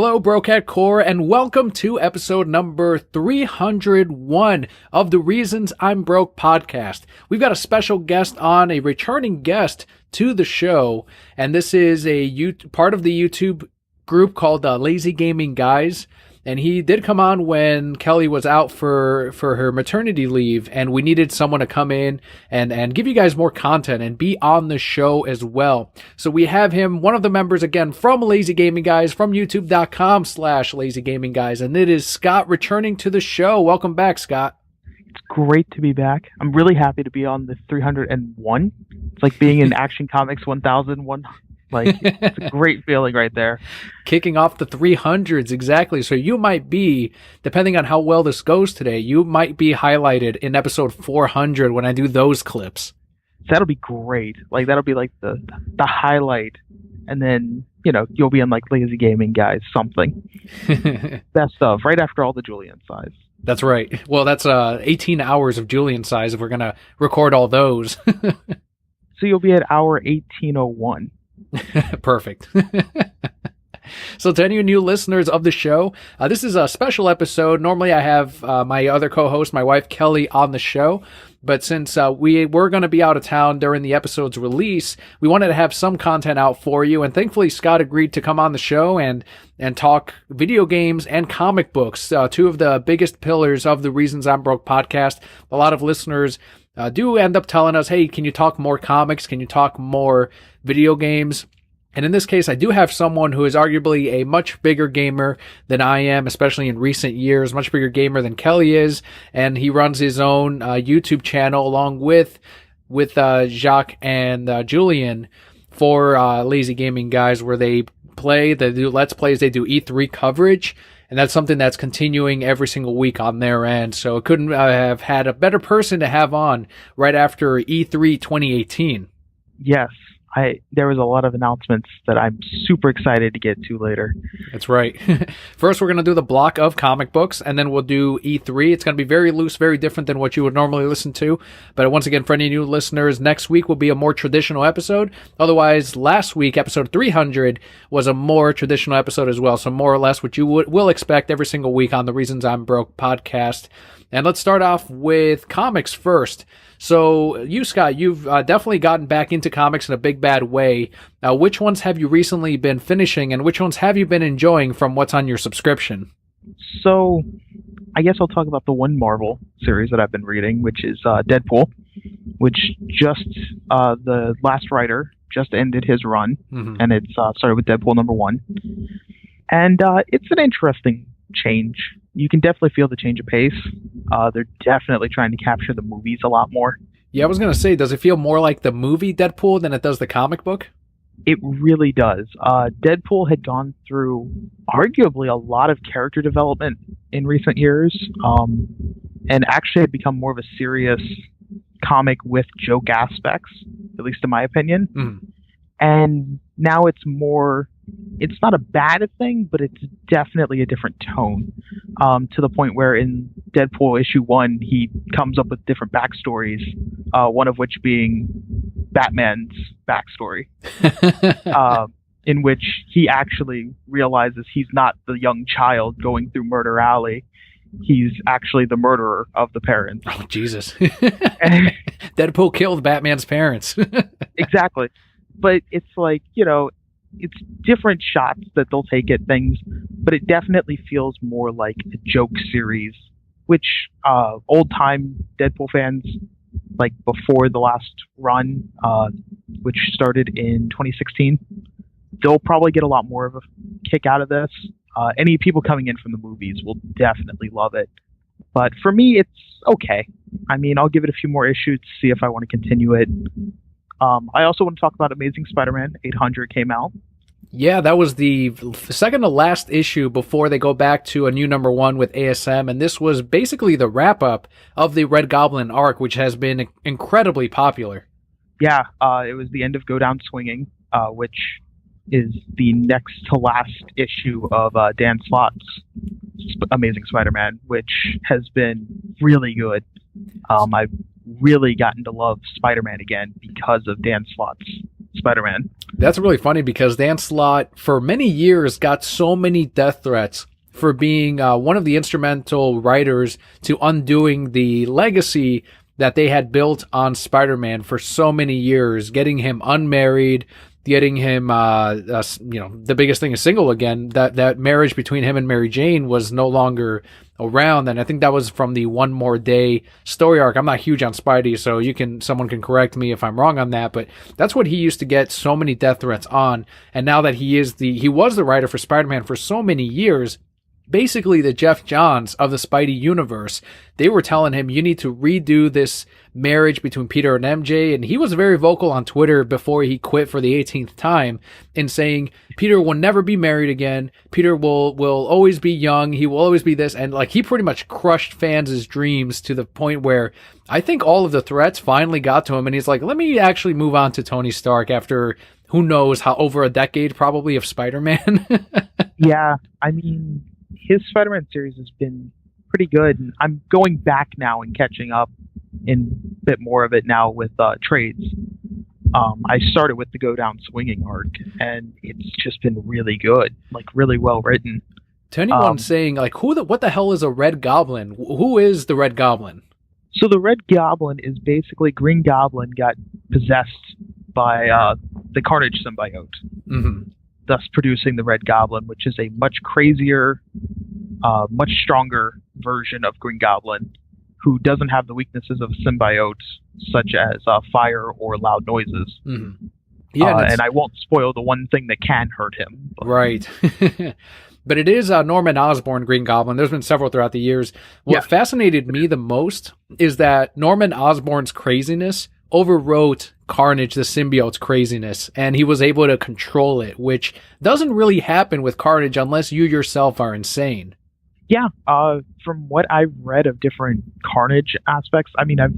Hello, Brocat Core, and welcome to episode number 301 of the Reasons I'm Broke podcast. We've got a special guest on, a returning guest to the show, and this is part of the YouTube group called LazyGamingGuys. And he did come on when Kelli was out for her maternity leave, and we needed someone to come in and give you guys more content and be on the show as well. So we have him, one of the members again from Lazy Gaming Guys, from youtube.com/LazyGamingGuys, and it is Scott returning to the show. Welcome back, Scott. It's great to be back. I'm really happy to be on the 301. It's like being in Action Comics 1001. Like, it's a great feeling right there. Kicking off the 300s, exactly. So you might be, depending on how well this goes today, you might be highlighted in episode 400 when I do those clips. That'll be great. Like, that'll be like the highlight. And then, you'll be on like Lazy Gaming Guys something. Best of, right after all the Julian size. That's right. Well, that's 18 hours of Julian size if we're going to record all those. So you'll be at hour 1801. Perfect. So to any new listeners of the show, this is a special episode. Normally I have my other co-host, my wife Kelli, on the show. But since we were going to be out of town during the episode's release, we wanted to have some content out for you. And thankfully, Scott agreed to come on the show and talk video games and comic books, two of the biggest pillars of the Reasons I'm Broke podcast. A lot of listeners do end up telling us, hey, can you talk more comics? Can you talk more video games? And in this case, I do have someone who is arguably a much bigger gamer than I am, especially in recent years, much bigger gamer than Kelli is. And he runs his own YouTube channel along with Jacques and Julian for Lazy Gaming Guys, where they do Let's Plays, they do E3 coverage. And that's something that's continuing every single week on their end. So it couldn't have had a better person to have on right after E3 2018. Yes. There was a lot of announcements that I'm super excited to get to later. That's right. First, we're going to do the block of comic books, and then we'll do E3. It's going to be very loose, very different than what you would normally listen to. But once again, for any new listeners, next week will be a more traditional episode. Otherwise, last week, episode 300, was a more traditional episode as well. So more or less what you will expect every single week on the Reasons I'm Broke podcast. And let's start off with comics first. So you, Scott, you've definitely gotten back into comics in a big bad way. Which ones have you recently been finishing, and which ones have you been enjoying from what's on your subscription? So I guess I'll talk about the one Marvel series that I've been reading, which is Deadpool, which just the last writer just ended his run, and it's started with Deadpool #1. And it's an interesting change. You can definitely feel the change of pace. They're definitely trying to capture the movies a lot more. Yeah, I was going to say, does it feel more like the movie Deadpool than it does the comic book? It really does. Deadpool had gone through arguably a lot of character development in recent years, and actually had become more of a serious comic with joke aspects, at least in my opinion. And now it's not a bad thing, but it's definitely a different tone, to the point where in Deadpool issue 1, he comes up with different backstories, one of which being Batman's backstory, in which he actually realizes he's not the young child going through Murder Alley. He's actually the murderer of the parents. Oh, Jesus. Deadpool killed Batman's parents. Exactly. But it's like, it's different shots that they'll take at things, but it definitely feels more like a joke series, which old-time Deadpool fans, like before the last run, which started in 2016, they'll probably get a lot more of a kick out of this. Any people coming in from the movies will definitely love it. But for me, it's okay. I mean, I'll give it a few more issues to see if I want to continue it. I also want to talk about Amazing Spider-Man 800 came out. Yeah, that was the second to last issue before they go back to a new #1 with ASM, and this was basically the wrap-up of the Red Goblin arc, which has been incredibly popular. Yeah, it was the end of Go Down Swinging, which is the next to last issue of Dan Slott's Amazing Spider-Man, which has been really good. I've really gotten to love Spider-Man again because of Dan Slott's Spider-Man. That's really funny because Dan Slott, for many years, got so many death threats for being one of the instrumental writers to undoing the legacy that they had built on Spider-Man for so many years, getting him unmarried, getting him, the biggest thing is single again. That marriage between him and Mary Jane was no longer around, and I think that was from the One More Day story arc. I'm not huge on Spidey, so someone can correct me if I'm wrong on that, but that's what he used to get so many death threats on. And now that he was the writer for Spider-Man for so many years, basically the Jeff Johns of the Spidey universe, they were telling him, you need to redo this marriage between Peter and MJ. And he was very vocal on Twitter before he quit for the 18th time in saying, Peter will never be married again. Peter will always be young. He will always be this. And like, he pretty much crushed fans' dreams to the point where I think all of the threats finally got to him. And he's like, let me actually move on to Tony Stark after who knows how over a decade probably of Spider-Man. Yeah. I mean, his Spider-Man series has been pretty good, and I'm going back now and catching up in a bit more of it now with trades. I started with the Go Down Swinging arc, and it's just been really good, like really well written. To anyone saying, like, what the hell is a Red Goblin? Who is the Red Goblin? So the Red Goblin is basically Green Goblin got possessed by the Carnage symbiote. Mm-hmm. Thus producing the Red Goblin, which is a much crazier, much stronger version of Green Goblin, who doesn't have the weaknesses of symbiotes, such as fire or loud noises. Mm-hmm. Yeah, and I won't spoil the one thing that can hurt him. But. Right. But it is Norman Osborn Green Goblin. There's been several throughout the years. What fascinated me the most is that Norman Osborn's craziness overwrote Carnage the symbiote's craziness, and he was able to control it, which doesn't really happen with Carnage unless you yourself are insane. Yeah, from what I've read of different Carnage aspects, I mean, I've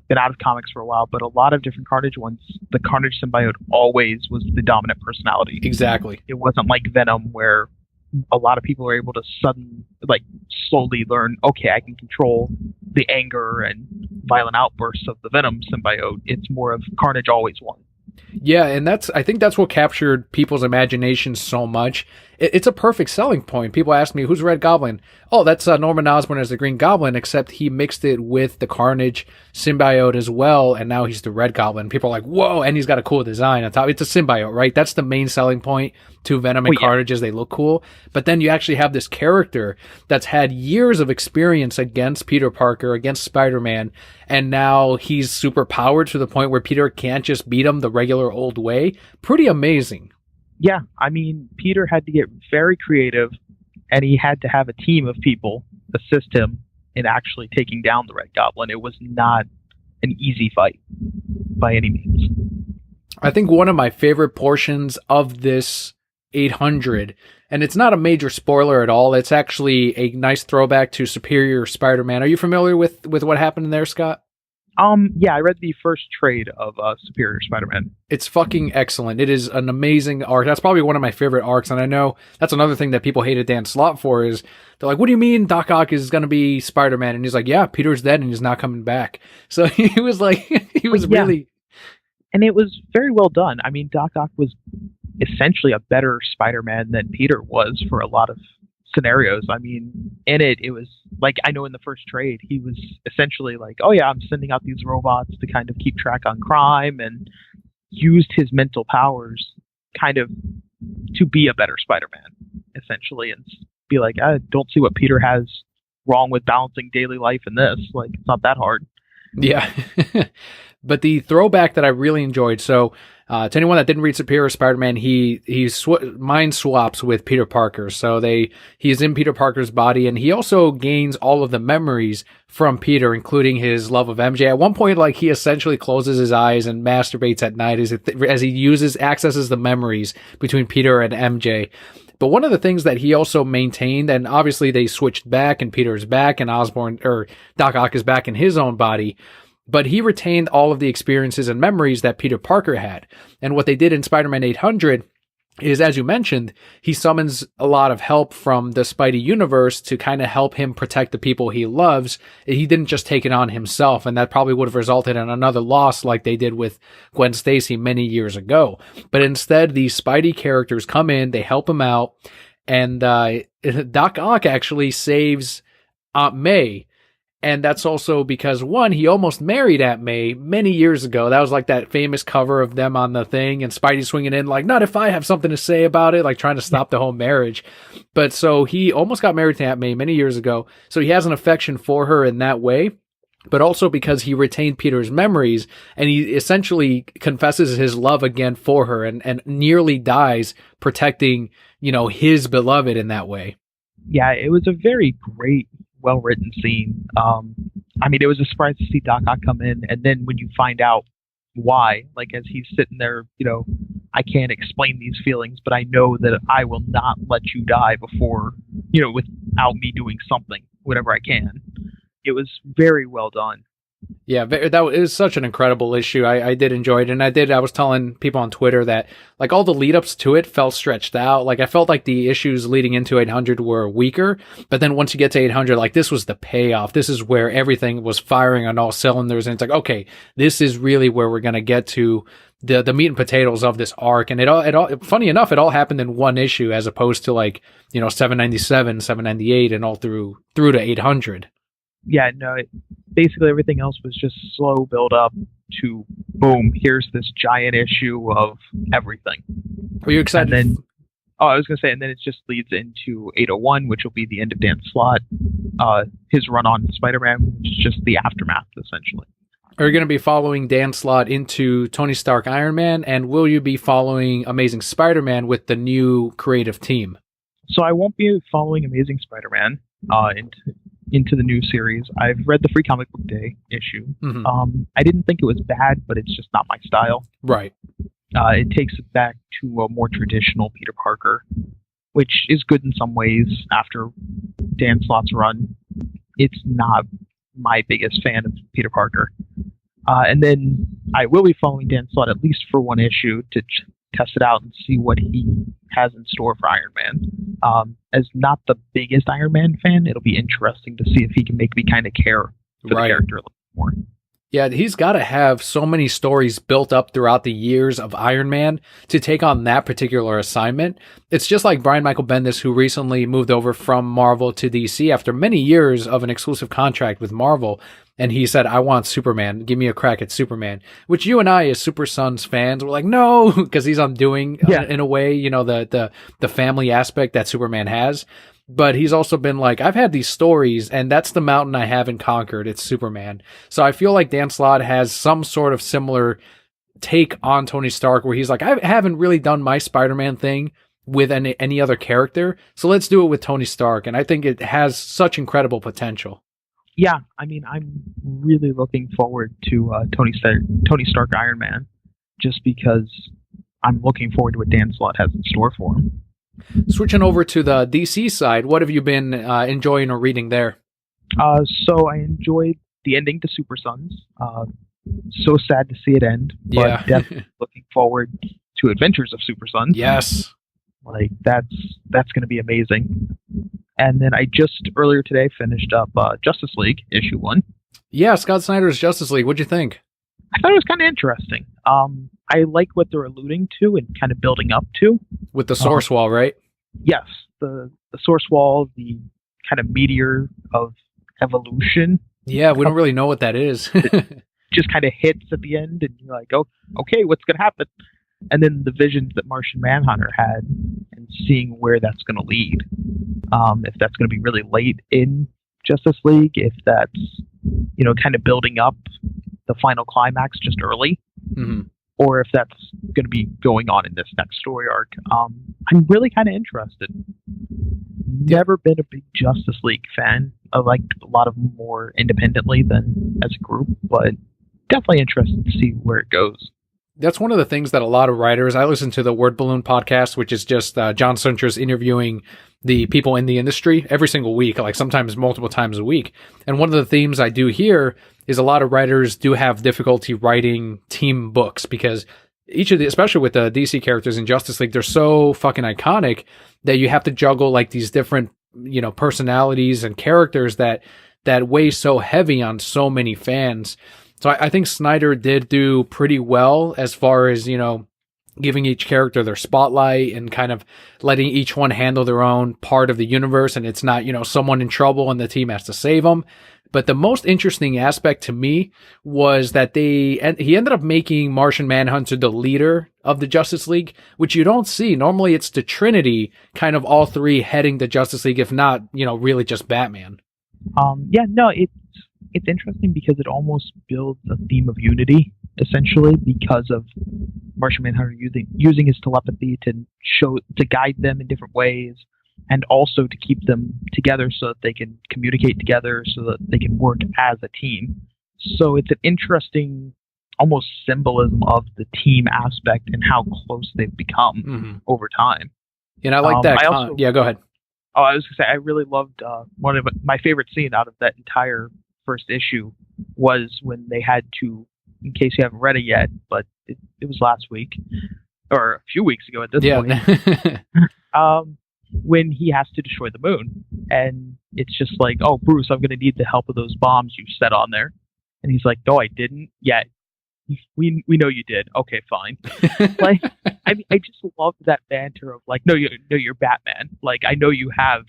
been out of comics for a while, but a lot of different Carnage ones, the Carnage symbiote always was the dominant personality. Exactly. It wasn't like Venom, where a lot of people are able to slowly learn, okay, I can control the anger and violent outbursts of the Venom symbiote. It's more of Carnage always won. Yeah, and I think that's what captured people's imagination so much. It's a perfect selling point. People ask me, who's Red Goblin? Oh, that's Norman Osborn as the Green Goblin, except he mixed it with the Carnage symbiote as well, and now he's the Red Goblin. People are like, whoa, and he's got a cool design on top. It's a symbiote, right? That's the main selling point to Venom and Carnage, is they look cool. But then you actually have this character that's had years of experience against Peter Parker, against Spider-Man, and now he's super powered to the point where Peter can't just beat him the regular old way. Pretty amazing. Yeah, I mean, Peter had to get very creative, and he had to have a team of people assist him in actually taking down the Red Goblin. It was not an easy fight by any means. I think one of my favorite portions of this 800, and it's not a major spoiler at all, it's actually a nice throwback to Superior Spider-Man. Are you familiar with what happened in there, Scott? Yeah, I read the first trade of Superior Spider-Man. It's fucking excellent. It is an amazing arc. That's probably one of my favorite arcs, and I know that's another thing that people hated Dan Slott for, is they're like, what do you mean Doc Ock is going to be Spider-Man? And he's like, yeah, Peter's dead and he's not coming back. So he was like, really... And it was very well done. I mean, Doc Ock was essentially a better Spider-Man than Peter was for a lot of scenarios. I mean, in it was like, I know in the first trade, he was essentially like, oh yeah, I'm sending out these robots to kind of keep track on crime, and used his mental powers kind of to be a better Spider-Man, essentially, and be like, I don't see what Peter has wrong with balancing daily life in this. Like, it's not that hard. Yeah. But the throwback that I really enjoyed, so to anyone that didn't read Superior Spider-Man, he mind swaps with Peter Parker. So he's in Peter Parker's body, and he also gains all of the memories from Peter, including his love of MJ. At one point, like, he essentially closes his eyes and masturbates at night as he accesses the memories between Peter and MJ. But one of the things that he also maintained, and obviously they switched back, and Peter's back, and Doc Ock is back in his own body, but he retained all of the experiences and memories that Peter Parker had. And what they did in Spider-Man 800 is, as you mentioned, he summons a lot of help from the Spidey universe to kind of help him protect the people he loves. He didn't just take it on himself, and that probably would have resulted in another loss like they did with Gwen Stacy many years ago. But instead, these Spidey characters come in, they help him out, and Doc Ock actually saves Aunt May. And that's also because, one, he almost married Aunt May many years ago. That was like that famous cover of them on the thing, and Spidey swinging in like, not if I have something to say about it, like trying to stop the whole marriage. But so he almost got married to Aunt May many years ago. So he has an affection for her in that way, but also because he retained Peter's memories, and he essentially confesses his love again for her and nearly dies protecting, his beloved in that way. Yeah, it was a very great, well-written scene. It was a surprise to see Doc Ock come in, and then when you find out why, like as he's sitting there, I can't explain these feelings, but I know that I will not let you die before, without me doing something, whatever I can. It was very well done. Yeah, that was such an incredible issue. I did enjoy it, and I was telling people on Twitter that like all the lead ups to it felt stretched out. Like I felt like the issues leading into 800 were weaker, but then once you get to 800, like this was the payoff. This is where everything was firing on all cylinders, and it's like, okay, this is really where we're gonna get to the meat and potatoes of this arc. And it all funny enough, it all happened in one issue as opposed to like 797, 798, and all through to 800. Yeah, no, basically everything else was just slow build up to boom, here's this giant issue of everything. Are you excited? And then, I was going to say, and then it just leads into 801, which will be the end of Dan Slott, his run on Spider-Man, which is just the aftermath, essentially. Are you going to be following Dan Slott into Tony Stark Iron Man, and will you be following Amazing Spider-Man with the new creative team? So I won't be following Amazing Spider-Man into the new series. I've read the Free Comic Book Day issue. Mm-hmm. I didn't think it was bad, but it's just not my style. Right. It takes it back to a more traditional Peter Parker, which is good in some ways. After Dan Slott's run, it's not my biggest fan of Peter Parker. And then I will be following Dan Slott at least for one issue to test it out and see what he has in store for Iron Man. As not the biggest Iron Man fan, it'll be interesting to see if he can make me kind of care for the character a little more. Yeah, he's got to have so many stories built up throughout the years of Iron Man to take on that particular assignment. It's just like Brian Michael Bendis, who recently moved over from Marvel to DC after many years of an exclusive contract with Marvel. And he said, I want Superman. Give me a crack at Superman, which you and I as Super Sons fans were like, no, because he's undoing in a way, the family aspect that Superman has. But he's also been like, I've had these stories, and that's the mountain I haven't conquered. It's Superman. So I feel like Dan Slott has some sort of similar take on Tony Stark, where he's like, I haven't really done my Spider-Man thing with any other character, so let's do it with Tony Stark. And I think it has such incredible potential. Yeah, I'm really looking forward to Tony Stark Iron Man, just because I'm looking forward to what Dan Slott has in store for him. Switching over to the DC side, what have you been enjoying or reading there? So I enjoyed the ending to Super Sons. So sad to see it end, but definitely looking forward to Adventures of Super Sons. Yes. Like that's going to be amazing. And then I just earlier today finished up Justice League issue 1. Yeah, Scott Snyder's Justice League. What'd you think? I thought it was kind of interesting. I like what they're alluding to and kind of building up to. With the source wall, right? Yes, the source wall, the kind of meteor of evolution. Yeah, we don't really know what that is. It just kind of hits at the end, and you're like, oh, okay, what's going to happen? And then the visions that Martian Manhunter had, and seeing where that's going to lead. If that's going to be really late in Justice League, if that's, kind of building up the final climax just early, or if that's going to be going on in this next story arc. I'm really kind of interested. Never been a big Justice League fan. I liked a lot of them more independently than as a group, but definitely interested to see where it goes. That's one of the things that a lot of writers, I listen to the Word Balloon podcast, which is just John Suntra's interviewing the people in the industry every single week, like sometimes multiple times a week. And one of the themes I do hear is a lot of writers do have difficulty writing team books because each of the, especially with the DC characters in Justice League, they're so fucking iconic that you have to juggle like these different, personalities and characters that weigh so heavy on so many fans. So I think Snyder did do pretty well as far as, giving each character their spotlight and kind of letting each one handle their own part of the universe. And it's not, someone in trouble and the team has to save them. But the most interesting aspect to me was that he ended up making Martian Manhunter the leader of the Justice League, which you don't see. Normally it's the Trinity, kind of all three heading the Justice League, if not, really just Batman. It's interesting because it almost builds a theme of unity, essentially, because of Martian Manhunter using his telepathy to guide them in different ways, and also to keep them together so that they can communicate together, so that they can work as a team. So it's an interesting, almost symbolism of the team aspect and how close they've become over time. And I like that. Yeah, go ahead. Oh, I was going to say, I really loved one of my favorite scene out of that entire first issue was when they had to, in case you haven't read it yet, but it was last week, or a few weeks ago at this point, when he has to destroy the moon. And it's just like, oh, Bruce, I'm going to need the help of those bombs you set on there. And he's like, no, I didn't. Yeah, we know you did. Okay, fine. Like, I mean, I just love that banter of like, no, you're Batman. Like, I know you have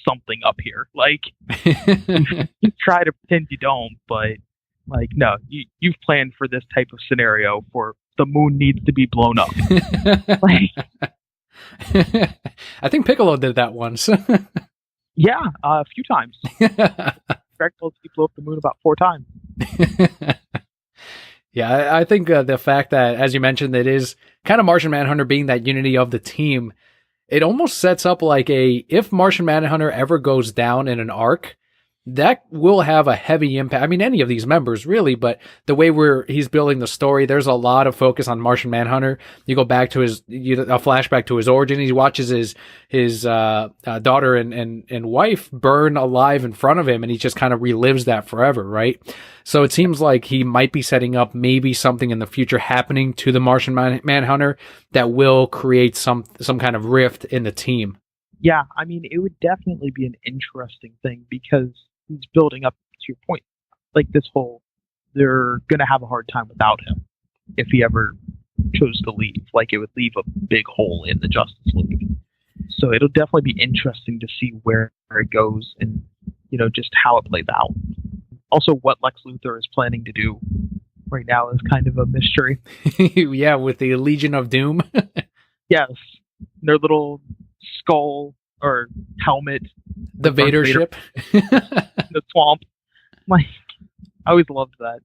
something up here. Like, you try to pretend you don't, but like, no, you've planned for this type of scenario for the moon needs to be blown up. Like, I think Piccolo did that once. Yeah, a few times. Dragon Ball Z blew up the moon about 4 times. Yeah, I think the fact that, as you mentioned, it is kind of Martian Manhunter being that unity of the team, it almost sets up like if Martian Manhunter ever goes down in an arc, that will have a heavy impact. I mean, any of these members really, but the way he's building the story, there's a lot of focus on Martian Manhunter. You go back to a flashback to his origin. He watches his daughter and wife burn alive in front of him, and he just kind of relives that forever, right? So it seems like he might be setting up maybe something in the future happening to the Martian Manhunter that will create some kind of rift in the team. Yeah, I mean, it would definitely be an interesting thing because he's building up to your point. Like they're going to have a hard time without him if he ever chose to leave. Like, it would leave a big hole in the Justice League. So it'll definitely be interesting to see where it goes and, just how it plays out. Also, what Lex Luthor is planning to do right now is kind of a mystery. Yeah, with the Legion of Doom. Yes. Their little skull or helmet. The Vader ship. The swamp. Like, I always loved that.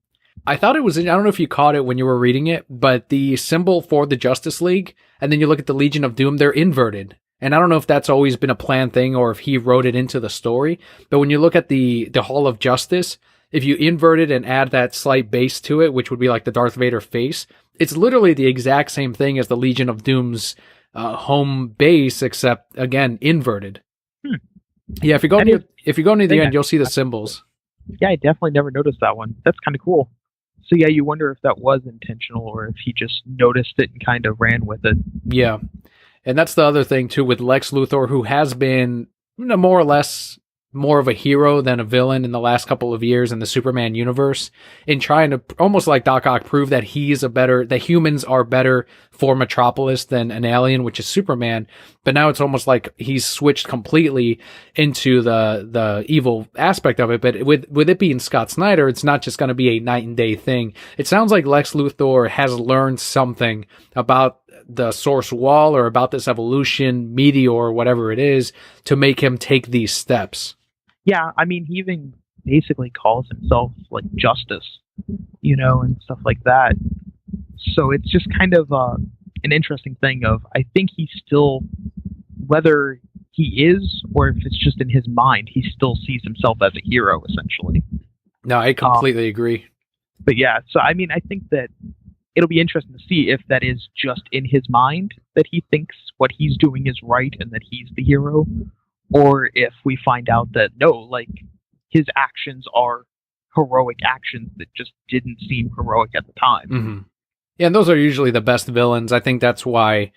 I thought it was, I don't know if you caught it when you were reading it, but the symbol for the Justice League, and then you look at the Legion of Doom, they're inverted. And I don't know if that's always been a planned thing or if he wrote it into the story, but when you look at the Hall of Justice, if you invert it and add that slight base to it, which would be like the Darth Vader face, it's literally the exact same thing as the Legion of Doom's home base, except again inverted. Yeah, if you go near the end, you'll see the symbols. Yeah, I definitely never noticed that one. That's kind of cool. So yeah, you wonder if that was intentional or if he just noticed it and kind of ran with it. Yeah, and that's the other thing too with Lex Luthor, who has been more or less more of a hero than a villain in the last couple of years in the Superman universe, in trying to almost like Doc Ock prove that that humans are better for Metropolis than an alien, which is Superman. But now it's almost like he's switched completely into the evil aspect of it. But with it being Scott Snyder, it's not just going to be a night and day thing. It sounds like Lex Luthor has learned something about the Source Wall or about this evolution meteor or whatever it is to make him take these steps. Yeah, I mean, he even basically calls himself like Justice, and stuff like that. So it's just kind of an interesting thing of, I think he still, whether he is or if it's just in his mind, he still sees himself as a hero, essentially. No, I completely agree. But yeah, so I mean, I think that it'll be interesting to see if that is just in his mind that he thinks what he's doing is right and that he's the hero, or if we find out that no, like, his actions are heroic actions that just didn't seem heroic at the time. Mm-hmm. Yeah, and those are usually the best villains. I think that's why,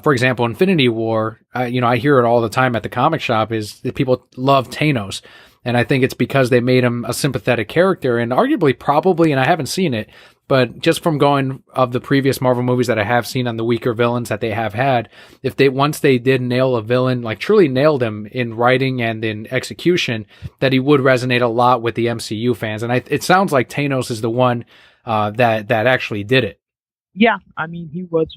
for example, Infinity War, I hear it all the time at the comic shop, is that people love Thanos. And I think it's because they made him a sympathetic character, and arguably probably, and I haven't seen it, but just from going of the previous Marvel movies that I have seen on the weaker villains that they have had, once they did nail a villain, like truly nailed him in writing and in execution, that he would resonate a lot with the MCU fans. And it sounds like Thanos is the one that actually did it. Yeah, I mean, he was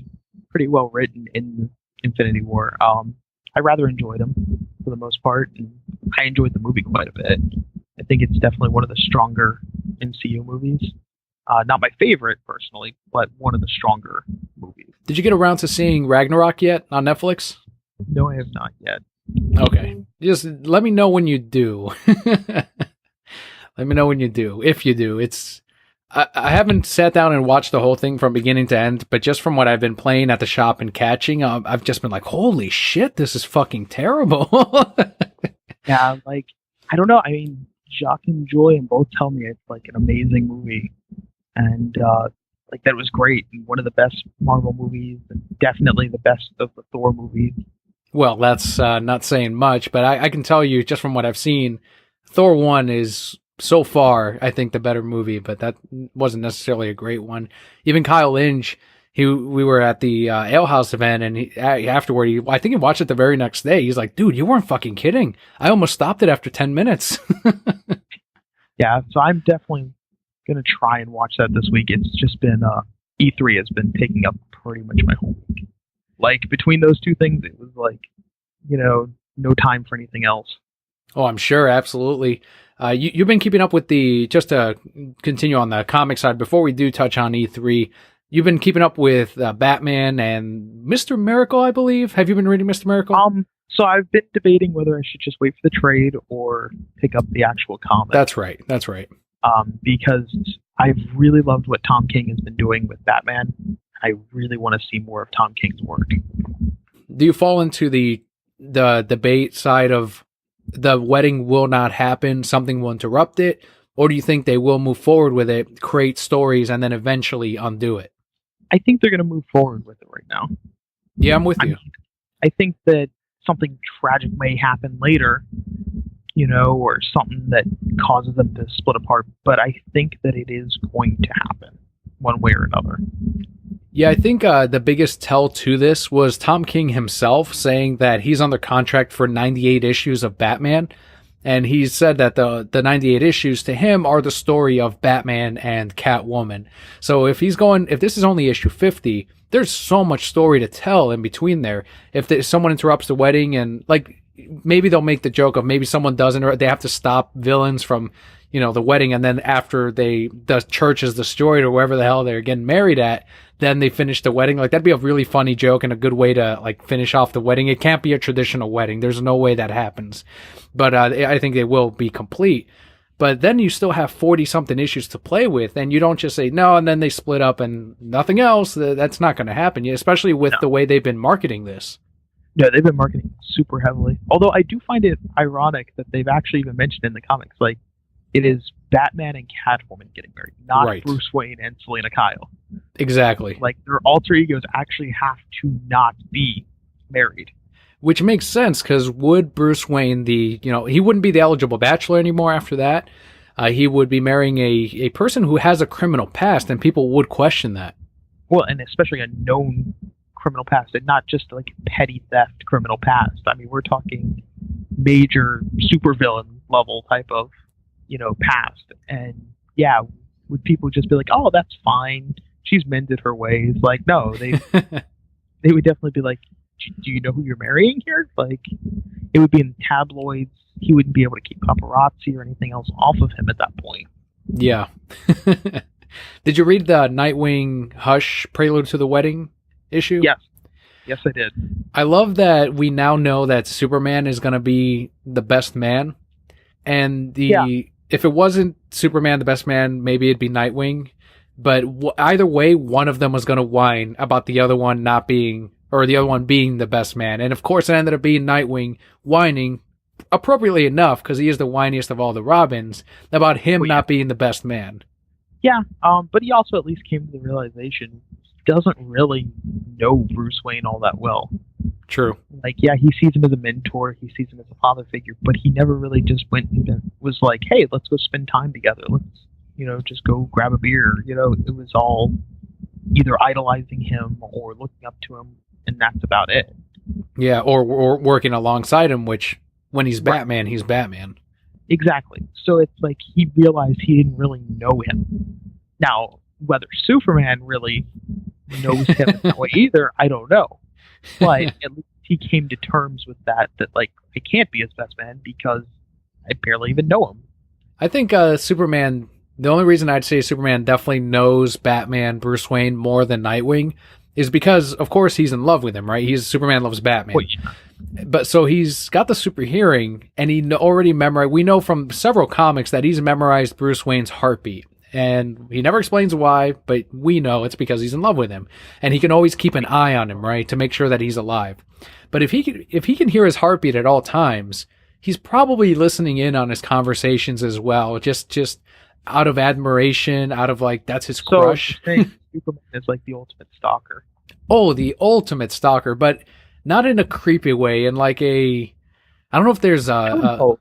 pretty well written in Infinity War. I rather enjoyed him for the most part, and I enjoyed the movie quite a bit. I think it's definitely one of the stronger MCU movies. Not my favorite, personally, but one of the stronger movies. Did you get around to seeing Ragnarok yet on Netflix? No, I have not yet. Okay. Just let me know when you do. Let me know when you do. If you do. I haven't sat down and watched the whole thing from beginning to end, but just from what I've been playing at the shop and catching, I've just been like, holy shit, this is fucking terrible. Yeah, like, I don't know. I mean, Jacques and Joy both tell me it's like an amazing movie. And like, that was great. And one of the best Marvel movies, and definitely the best of the Thor movies. Well, that's not saying much, but I can tell you just from what I've seen, Thor 1 is so far, I think, the better movie, but that wasn't necessarily a great one. Even Kyle Lynch, we were at the Ale House event, and afterward, I think he watched it the very next day. He's like, dude, you weren't fucking kidding. I almost stopped it after 10 minutes. Yeah, so I'm definitely going to try and watch that this week. It's just been, E3 has been taking up pretty much my whole week. Like, between those two things, it was like, no time for anything else. Oh, I'm sure, absolutely. You've been keeping up with just to continue on the comic side, before we do touch on E3, you've been keeping up with Batman and Mr. Miracle, I believe. Have you been reading Mr. Miracle? So I've been debating whether I should just wait for the trade or pick up the actual comic. That's right. Because I've really loved what Tom King has been doing with Batman. I really want to see more of Tom King's work. Do you fall into the debate side of the wedding will not happen, something will interrupt it, or do you think they will move forward with it, create stories, and then eventually undo it? I think they're going to move forward with it right now. Yeah, I'm with you. I think that something tragic may happen later, or something that causes them to split apart, but I think that it is going to happen one way or another. Yeah, I think the biggest tell to this was Tom King himself saying that he's under contract for 98 issues of Batman. And he said that the 98 issues to him are the story of Batman and Catwoman. So if this is only issue 50, there's so much story to tell in between there. If someone interrupts the wedding, and like, maybe they'll make the joke of maybe someone doesn't, or they have to stop villains from, the wedding. And then after the church is destroyed or wherever the hell they're getting married at, then they finish the wedding. Like, that'd be a really funny joke and a good way to like finish off the wedding. It can't be a traditional wedding. There's no way that happens. But I think they will be complete. But then you still have 40-something issues to play with, and you don't just say no, and then they split up and nothing else. That's not going to happen, especially with the way they've been marketing this. Yeah, they've been marketing super heavily. Although I do find it ironic that they've actually even mentioned in the comics, like, it is Batman and Catwoman getting married, not right. Bruce Wayne and Selena Kyle. Exactly. Like, their alter egos actually have to not be married. Which makes sense, because would Bruce Wayne, he wouldn't be the eligible bachelor anymore after that. He would be marrying a person who has a criminal past, and people would question that. Well, and especially a known criminal past, and not just like petty theft criminal past. I mean, we're talking major supervillain level type of, past. And yeah, would people just be like, oh, that's fine, she's mended her ways? Like, no, they would definitely be like, do you know who you're marrying here? Like, it would be in tabloids. He wouldn't be able to keep paparazzi or anything else off of him at that point. Yeah. Did you read the Nightwing Hush Prelude to the Wedding issue? Yes, I did. I love that we now know that Superman is going to be the best man. And if it wasn't Superman the best man, maybe it'd be Nightwing. But either way, one of them was going to whine about the other one not being, or the other one being the best man. And of course, it ended up being Nightwing whining, appropriately enough, because he is the whiniest of all the Robins, about him not being the best man. Yeah, but he also at least came to the realization doesn't really know Bruce Wayne all that well. True. Like, yeah, he sees him as a mentor, he sees him as a father figure, but he never really just went and was like, hey, let's go spend time together. Let's, just go grab a beer. It was all either idolizing him or looking up to him, and that's about it. Yeah, or working alongside him, which when he's Right. Batman, he's Batman. Exactly. So it's like he realized he didn't really know him. Now, whether Superman really knows him in that way either, I don't know. But at least he came to terms with that like, I can't be his best man because I barely even know him. I think Superman, the only reason I'd say Superman definitely knows Batman, Bruce Wayne more than Nightwing is because, of course, he's in love with him, right? Superman loves Batman. Well, yeah. But so he's got the super hearing, and he already memorized. We know from several comics that he's memorized Bruce Wayne's heartbeat, and he never explains why. But we know it's because he's in love with him, and he can always keep an eye on him, right, to make sure that he's alive. But if he can hear his heartbeat at all times, he's probably listening in on his conversations as well, just out of admiration, out of like that's his crush. So Superman is like the ultimate stalker. Oh, the ultimate stalker, but not in a creepy way, in like I don't know if there's the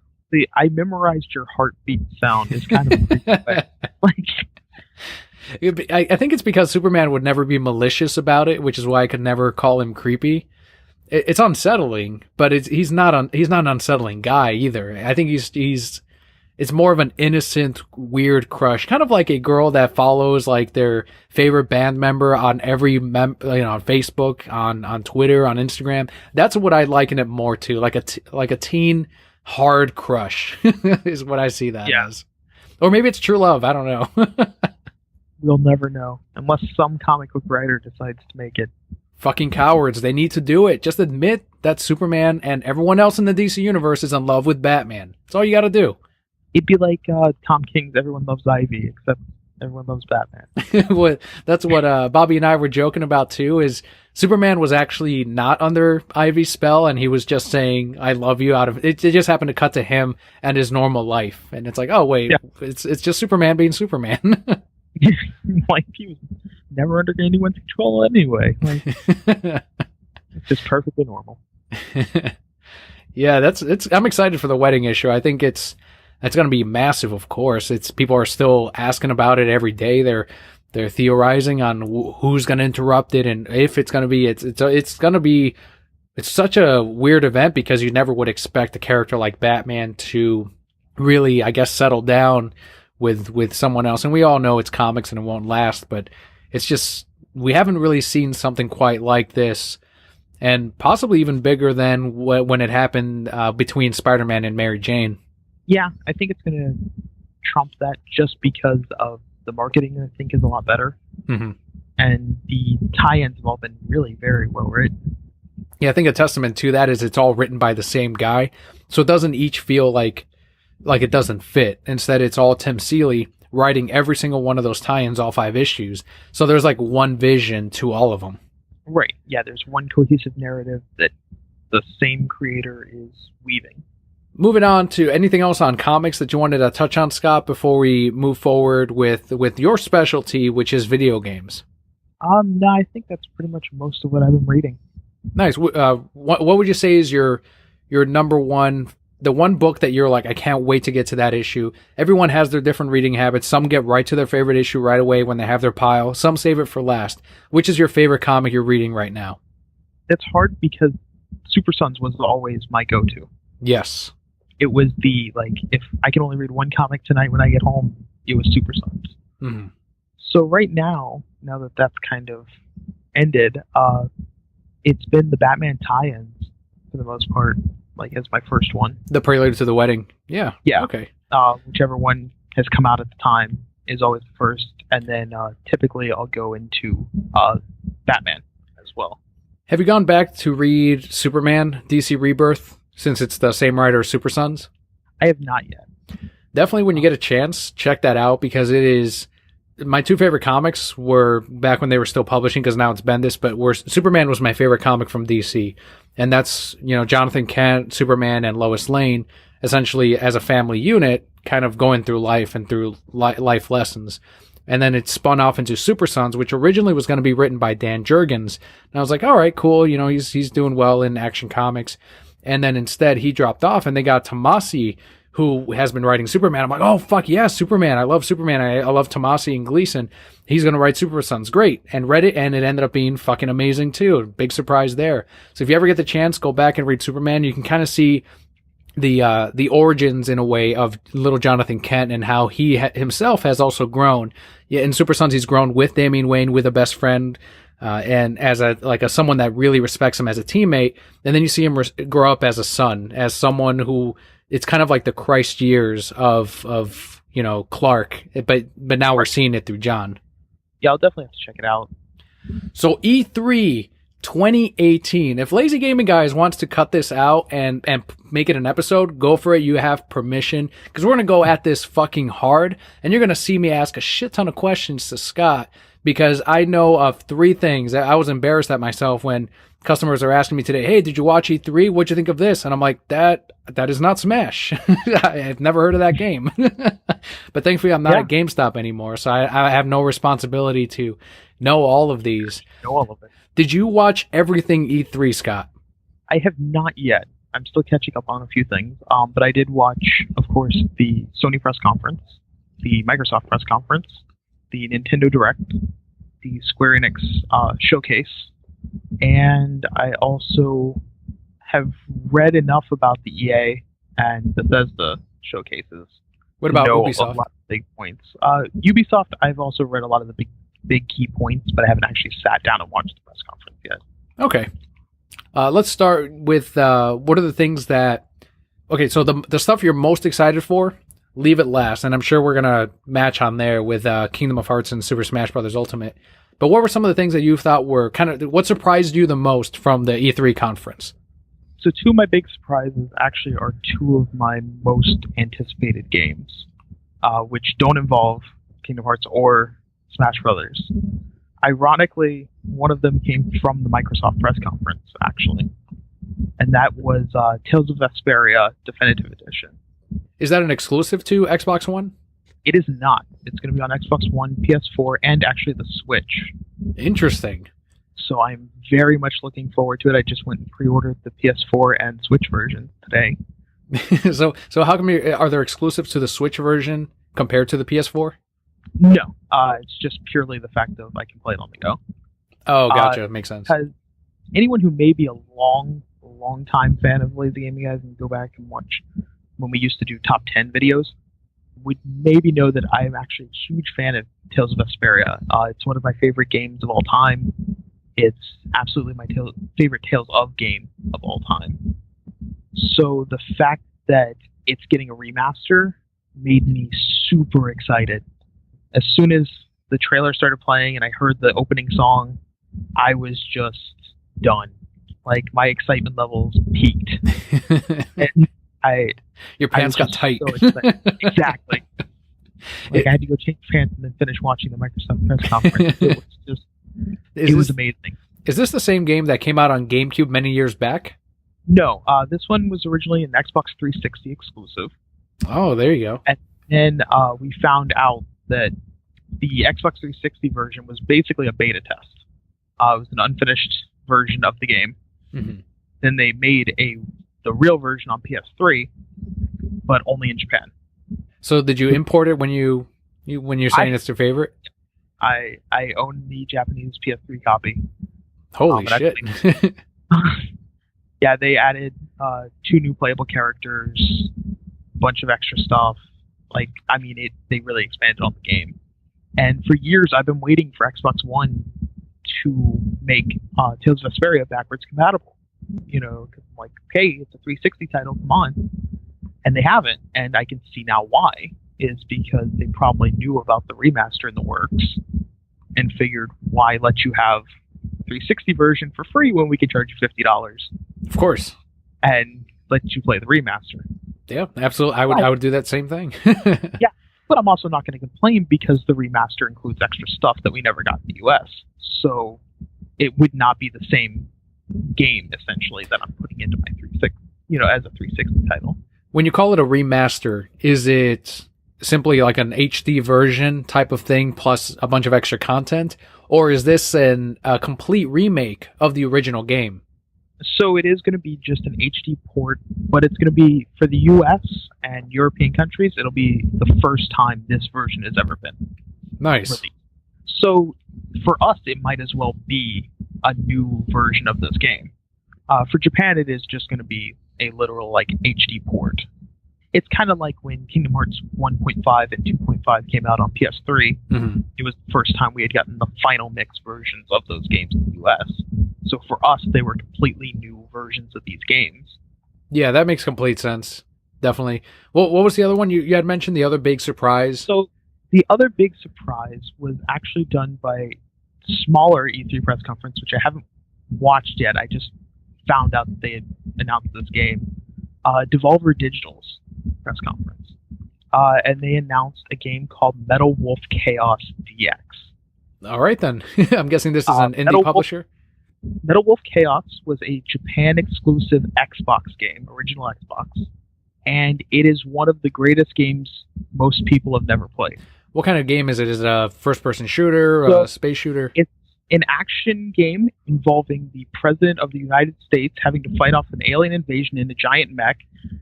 I memorized your heartbeat sound is kind of creepy way. Like, I think it's because Superman would never be malicious about it, which is why I could never call him creepy. It's unsettling, but he's not an unsettling guy either. I think it's more of an innocent, weird crush, kind of like a girl that follows like their favorite band member on every on Facebook, on Twitter, on Instagram. That's what I liken it more to, like a teen hard crush is what I see that as. Or maybe it's true love. I don't know. We'll never know unless some comic book writer decides to make it. Fucking cowards. They need to do it. Just admit that Superman and everyone else in the DC universe is in love with Batman. That's all you got to do. It'd be like Tom King's Everyone Loves Ivy, except everyone loves Batman. That's what Bobby and I were joking about too, is Superman was actually not under Ivy's spell, and he was just saying, I love you out of it. It just happened to cut to him and his normal life. And it's like, oh, wait, it's just Superman being Superman. Like, he was never under anyone's control anyway. Like, it's just perfectly normal. Yeah, I'm excited for the wedding issue. I think it's going to be massive, of course. People are still asking about it every day. They're theorizing on who's going to interrupt it and if it's going to be. It's going to be. It's such a weird event because you never would expect a character like Batman to really, I guess, settle down with someone else. And we all know it's comics and it won't last, but it's just we haven't really seen something quite like this, and possibly even bigger than when it happened between Spider-Man and Mary Jane. Yeah, I think it's going to trump that just because of the marketing, I think, is a lot better. Mm-hmm. And the tie-ins have all been really very well written. Yeah, I think a testament to that is it's all written by the same guy. So it doesn't each feel like it doesn't fit. Instead, it's all Tim Seeley writing every single one of those tie-ins, all 5 issues. So there's like one vision to all of them. Right. Yeah, there's one cohesive narrative that the same creator is weaving. Moving on to anything else on comics that you wanted to touch on, Scott, before we move forward with your specialty, which is video games. No, I think that's pretty much most of what I've been reading. Nice. What would you say is your number one, the one book that you're like, I can't wait to get to that issue? Everyone has their different reading habits. Some get right to their favorite issue right away when they have their pile. Some save it for last. Which is your favorite comic you're reading right now? It's hard because Super Sons was always my go-to. Yes. It was if I can only read one comic tonight when I get home, it was Super Sons. Mm-hmm. So right now that that's kind of ended, it's been the Batman tie-ins for the most part, as my first one. The Prelude to the Wedding. Yeah. Yeah. Okay. Whichever one has come out at the time is always the first, and then typically I'll go into Batman as well. Have you gone back to read Superman DC Rebirth since it's the same writer as Super Sons? I have not yet. Definitely, when you get a chance, check that out, because it is my 2 favorite comics were back when they were still publishing, because now it's Bendis, but Superman was my favorite comic from DC. And that's, Jonathan Kent, Superman, and Lois Lane, essentially as a family unit, kind of going through life and through life lessons. And then it spun off into Super Sons, which originally was going to be written by Dan Jurgens. And I was like, all right, cool. You know, he's doing well in Action Comics. And then instead he dropped off, and they got Tomasi, who has been writing Superman. I'm like, oh, fuck yeah, Superman. I love Superman. I love Tomasi and Gleason. He's going to write Super Sons. Great. And read it, and it ended up being fucking amazing too. Big surprise there. So if you ever get the chance, go back and read Superman. You can kind of see the origins in a way of little Jonathan Kent and how he himself has also grown. Yeah, in Super Sons, he's grown with Damian Wayne, with a best friend, and as someone that really respects him as a teammate. And then you see him grow up as a son, as someone who, it's kind of like the Christ years of Clark, but now we're seeing it through John. Yeah, I'll definitely have to check it out. So E3 2018. If Lazy Gaming Guys wants to cut this out and make it an episode, go for it. You have permission, because we're going to go at this fucking hard, and you're going to see me ask a shit ton of questions to Scott, because I know of 3 things. I was embarrassed at myself when customers are asking me today, hey, did you watch E3? What'd you think of this? And I'm like, that is not Smash. I've never heard of that game. But thankfully I'm not at GameStop anymore, so I have no responsibility to know all of these. Know all of it. Did you watch everything E3, Scott? I have not yet. I'm still catching up on a few things. But I did watch, of course, the Sony press conference, the Microsoft press conference, the Nintendo Direct, the Square Enix showcase, and I also have read enough about the EA and Bethesda showcases. What about know Ubisoft? A lot of big points. Ubisoft, I've also read a lot of the big key points, but I haven't actually sat down and watched the press conference yet. Okay. Let's start with what are the things that... Okay, so the stuff you're most excited for, leave it last, and I'm sure we're going to match on there with Kingdom of Hearts and Super Smash Bros. Ultimate. But what were some of the things that you thought were what surprised you the most from the E3 conference? So 2 of my big surprises actually are 2 of my most anticipated games, which don't involve Kingdom Hearts or Smash Brothers. Ironically, one of them came from the Microsoft press conference, actually, and that was Tales of Vesperia Definitive Edition. Is that an exclusive to Xbox One? It is not. It's going to be on Xbox One, PS4, and actually the Switch. Interesting. So I'm very much looking forward to it. I just went and pre-ordered the PS4 and Switch version today. So how come are there exclusives to the Switch version compared to the PS4? No, it's just purely the fact of I can play it on the go. Oh, gotcha. Makes sense. Because anyone who may be a long time fan of Lazy Gaming Guys and go back and watch when we used to do top 10 videos would maybe know that I am actually a huge fan of Tales of Vesperia. It's one of my favorite games of all time. It's absolutely my favorite Tales of game of all time. So the fact that it's getting a remaster made me super excited. As soon as the trailer started playing and I heard the opening song, I was just done. Like, my excitement levels peaked. And your pants got tight. So exactly. Like, I had to go change pants and then finish watching the Microsoft press conference. It was just, it was amazing. Is this the same game that came out on GameCube many years back? No, this one was originally an Xbox 360 exclusive. Oh, there you go. And then we found out that the Xbox 360 version was basically a beta test. It was an unfinished version of the game. Mm-hmm. Then they made the real version on PS3, but only in Japan. So did you import it when you're saying it's your favorite? I own the Japanese PS3 copy. Holy shit! Yeah, they added 2 new playable characters, a bunch of extra stuff. Like, I mean, they really expanded on the game. And for years, I've been waiting for Xbox One to make Tales of Vesperia backwards compatible. You know, cause I'm like, okay, it's a 360 title, come on. And they haven't, and I can see now why. Is because they probably knew about the remaster in the works and figured, why let you have 360 version for free when we can charge you $50? Of course. And let you play the remaster. Yeah, absolutely. I would do that same thing. Yeah, but I'm also not going to complain because the remaster includes extra stuff that we never got in the US. So it would not be the same game, essentially, that I'm putting into my 360, as a 360 title. When you call it a remaster, is it simply like an HD version type of thing plus a bunch of extra content? Or is this a complete remake of the original game? So it is going to be just an HD port, but it's going to be for the US and European countries. It'll be the first time this version has ever been Nice. released. So for us, it might as well be a new version of this game. For Japan, it is just going to be a literal like HD port. It's kind of like when Kingdom Hearts 1.5 and 2.5 came out on PS3. Mm-hmm. It was the first time we had gotten the final mix versions of those games in the US. So for us, they were completely new versions of these games. Yeah, that makes complete sense. Definitely. What was the other one you had mentioned? The other big surprise? So the other big surprise was actually done by smaller E3 press conference, which I haven't watched yet. I just found out that they had announced this game. Devolver Digital's press conference. And they announced a game called Metal Wolf Chaos DX. All right, then. I'm guessing this is an indie publisher? Metal Wolf Chaos was a Japan-exclusive Xbox game, original Xbox. And it is one of the greatest games most people have never played. What kind of game is it? Is it a first-person shooter, a space shooter? It's an action game involving the President of the United States having to fight off an alien invasion in a giant mech,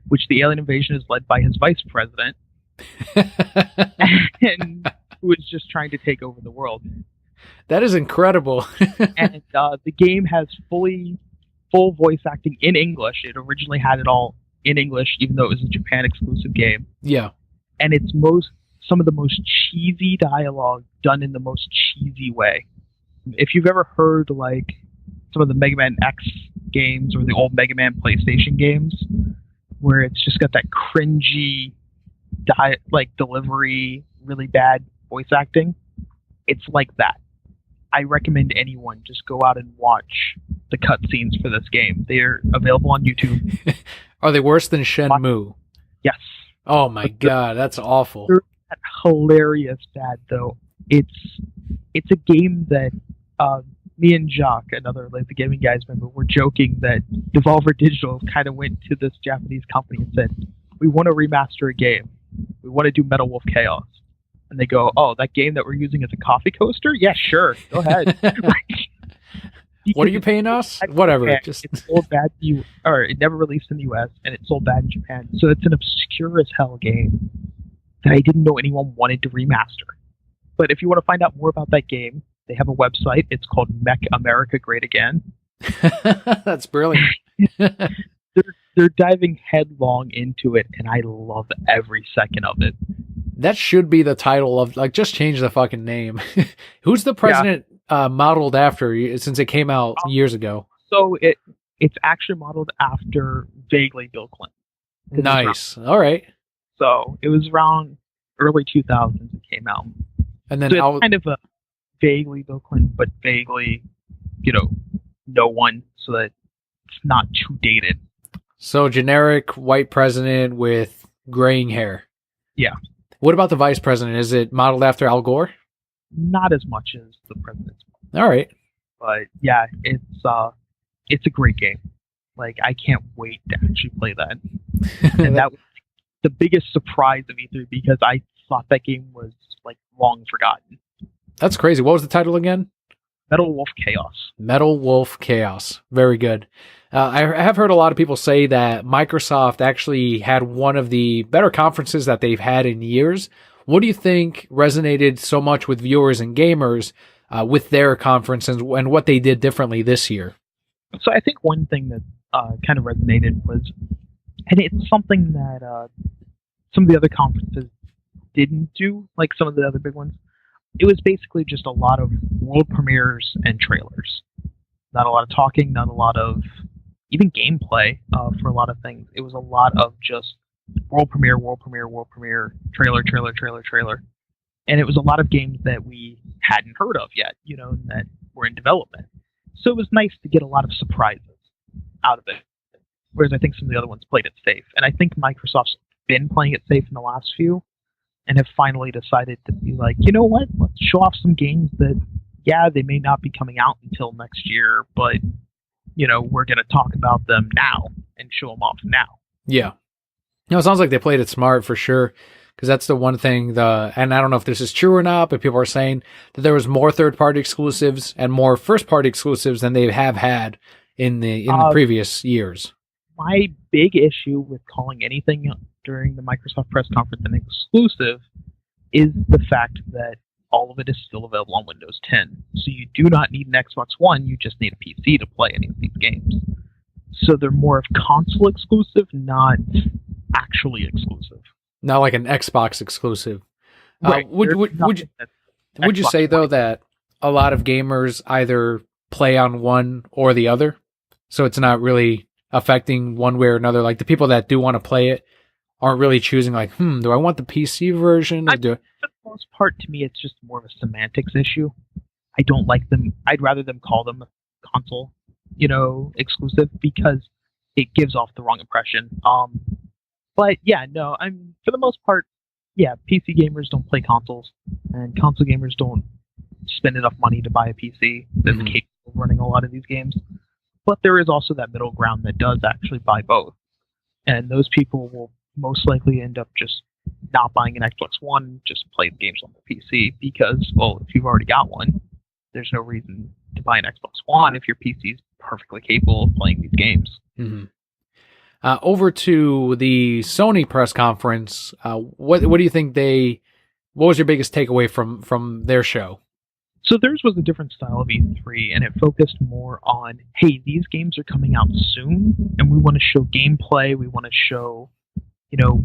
which the alien invasion is led by his vice president, and who is just trying to take over the world. That is incredible. And the game has full voice acting in English. It originally had it all in English, even though it was a Japan exclusive game. Yeah. And it's some of the most cheesy dialogue done in the most cheesy way. If you've ever heard like some of the Mega Man X games or the old Mega Man PlayStation games, where it's just got that cringy delivery, really bad voice acting, it's like that. I recommend anyone just go out and watch the cutscenes for this game. They're available on YouTube. Are they worse than Shenmue? Yes. Oh my god, that's awful. They're hilarious bad though. It's a game that me and Jacques, another LazyGamingGuys member, were joking that Devolver Digital kind of went to this Japanese company and said, "We want to remaster a game. We want to do Metal Wolf Chaos." And they go, "Oh, that game that we're using as a coffee coaster? Yeah, sure. Go ahead." What are you paying us? Whatever. It sold bad it never released in the US, and it sold bad in Japan. So it's an obscure as hell game that I didn't know anyone wanted to remaster. But if you want to find out more about that game, they have a website. It's called Mech America Great Again. That's brilliant. They're diving headlong into it, and I love every second of it. That should be the title of, like, just change the fucking name. Who's the president modeled after, since it came out years ago? So it's actually modeled after vaguely Bill Clinton. Nice. All right. So it was around early 2000s it came out. And then so it's kind of a vaguely Bill Clinton, but vaguely, no one, so that it's not too dated. So generic white president with graying hair. Yeah. What about the vice president? Is it modeled after Al Gore? Not as much as the president's. All right. But yeah, it's a great game. Like, I can't wait to actually play that. And that was the biggest surprise of E3 because I thought that game was like long forgotten. That's crazy. What was the title again? Metal Wolf Chaos. Metal Wolf Chaos. Very good. I have heard a lot of people say that Microsoft actually had one of the better conferences that they've had in years. What do you think resonated so much with viewers and gamers with their conference and what they did differently this year? So I think one thing that kind of resonated was, and it's something that some of the other conferences didn't do, like some of the other big ones. It was basically just a lot of world premieres and trailers. Not a lot of talking, not a lot of even gameplay for a lot of things. It was a lot of just world premiere, trailer. And it was a lot of games that we hadn't heard of yet, that were in development. So it was nice to get a lot of surprises out of it. Whereas I think some of the other ones played it safe. And I think Microsoft's been playing it safe in the last few and have finally decided to be like, you know what? Let's show off some games that, yeah, they may not be coming out until next year, but, we're going to talk about them now and show them off now. Yeah. It sounds like they played it smart for sure. because that's the one thing and I don't know if this is true or not, but people are saying that there was more third-party exclusives and more first-party exclusives than they have had in the previous years. My big issue with calling anything during the Microsoft press conference an exclusive is the fact that all of it is still available on Windows 10. So you do not need an Xbox One, you just need a PC to play any of these games. So they're more of console exclusive, not actually exclusive. Not like an Xbox exclusive. Right. Would you say, though, that a lot of gamers either play on one or the other? So it's not really affecting one way or another? Like, the people that do want to play it aren't really choosing, like, do I want the PC version? Or for the most part, to me, it's just more of a semantics issue. I don't like them. I'd rather them call them a console, exclusive, because it gives off the wrong impression. But yeah, no, for the most part, yeah, PC gamers don't play consoles, and console gamers don't spend enough money to buy a PC that's capable of running a lot of these games. But there is also that middle ground that does actually buy both, and those people will most likely end up just not buying an Xbox One, just play the games on the PC, because, well, if you've already got one, there's no reason to buy an Xbox One if your PC is perfectly capable of playing these games. Mm-hmm. Over to the Sony press conference, what do you think what was your biggest takeaway from their show? So theirs was a different style of E3, and it focused more on, hey, these games are coming out soon, and we want to show gameplay, we want to show,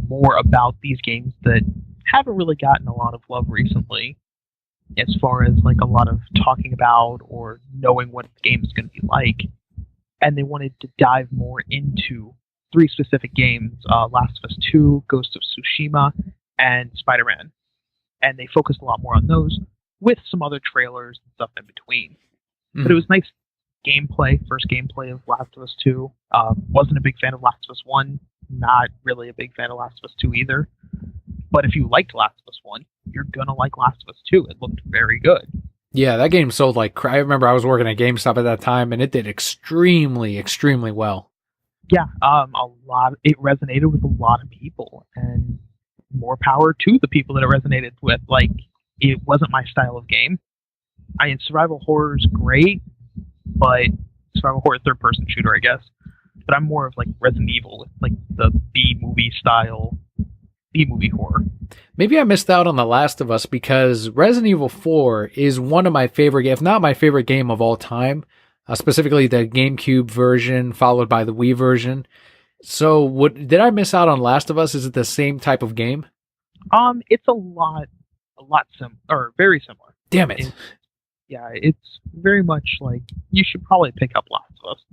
more about these games that haven't really gotten a lot of love recently, as far as like a lot of talking about or knowing what the game is going to be like. And they wanted to dive more into 3 specific games, Last of Us 2, Ghost of Tsushima, and Spider-Man. And they focused a lot more on those, with some other trailers and stuff in between. Mm-hmm. But it was nice gameplay, first gameplay of Last of Us 2. Wasn't a big fan of Last of Us 1, not really a big fan of Last of Us 2 either. But if you liked Last of Us 1, you're gonna like Last of Us 2. It looked very good. Yeah, that game sold like I remember I was working at GameStop at that time, and it did extremely, extremely well. Yeah, it resonated with a lot of people, and more power to the people that it resonated with. Like, it wasn't my style of game. Survival horror is great, but survival horror third-person shooter, I guess. But I'm more of like Resident Evil, with like the B-movie style, B-movie horror. Maybe I missed out on The Last of Us, because Resident Evil 4 is one of my favorite, if not my favorite game of all time. Specifically the GameCube version, followed by the Wii version. So, did I miss out on Last of Us? Is it the same type of game? It's a lot very similar. Damn it! It's very much like you should probably pick up Last of Us.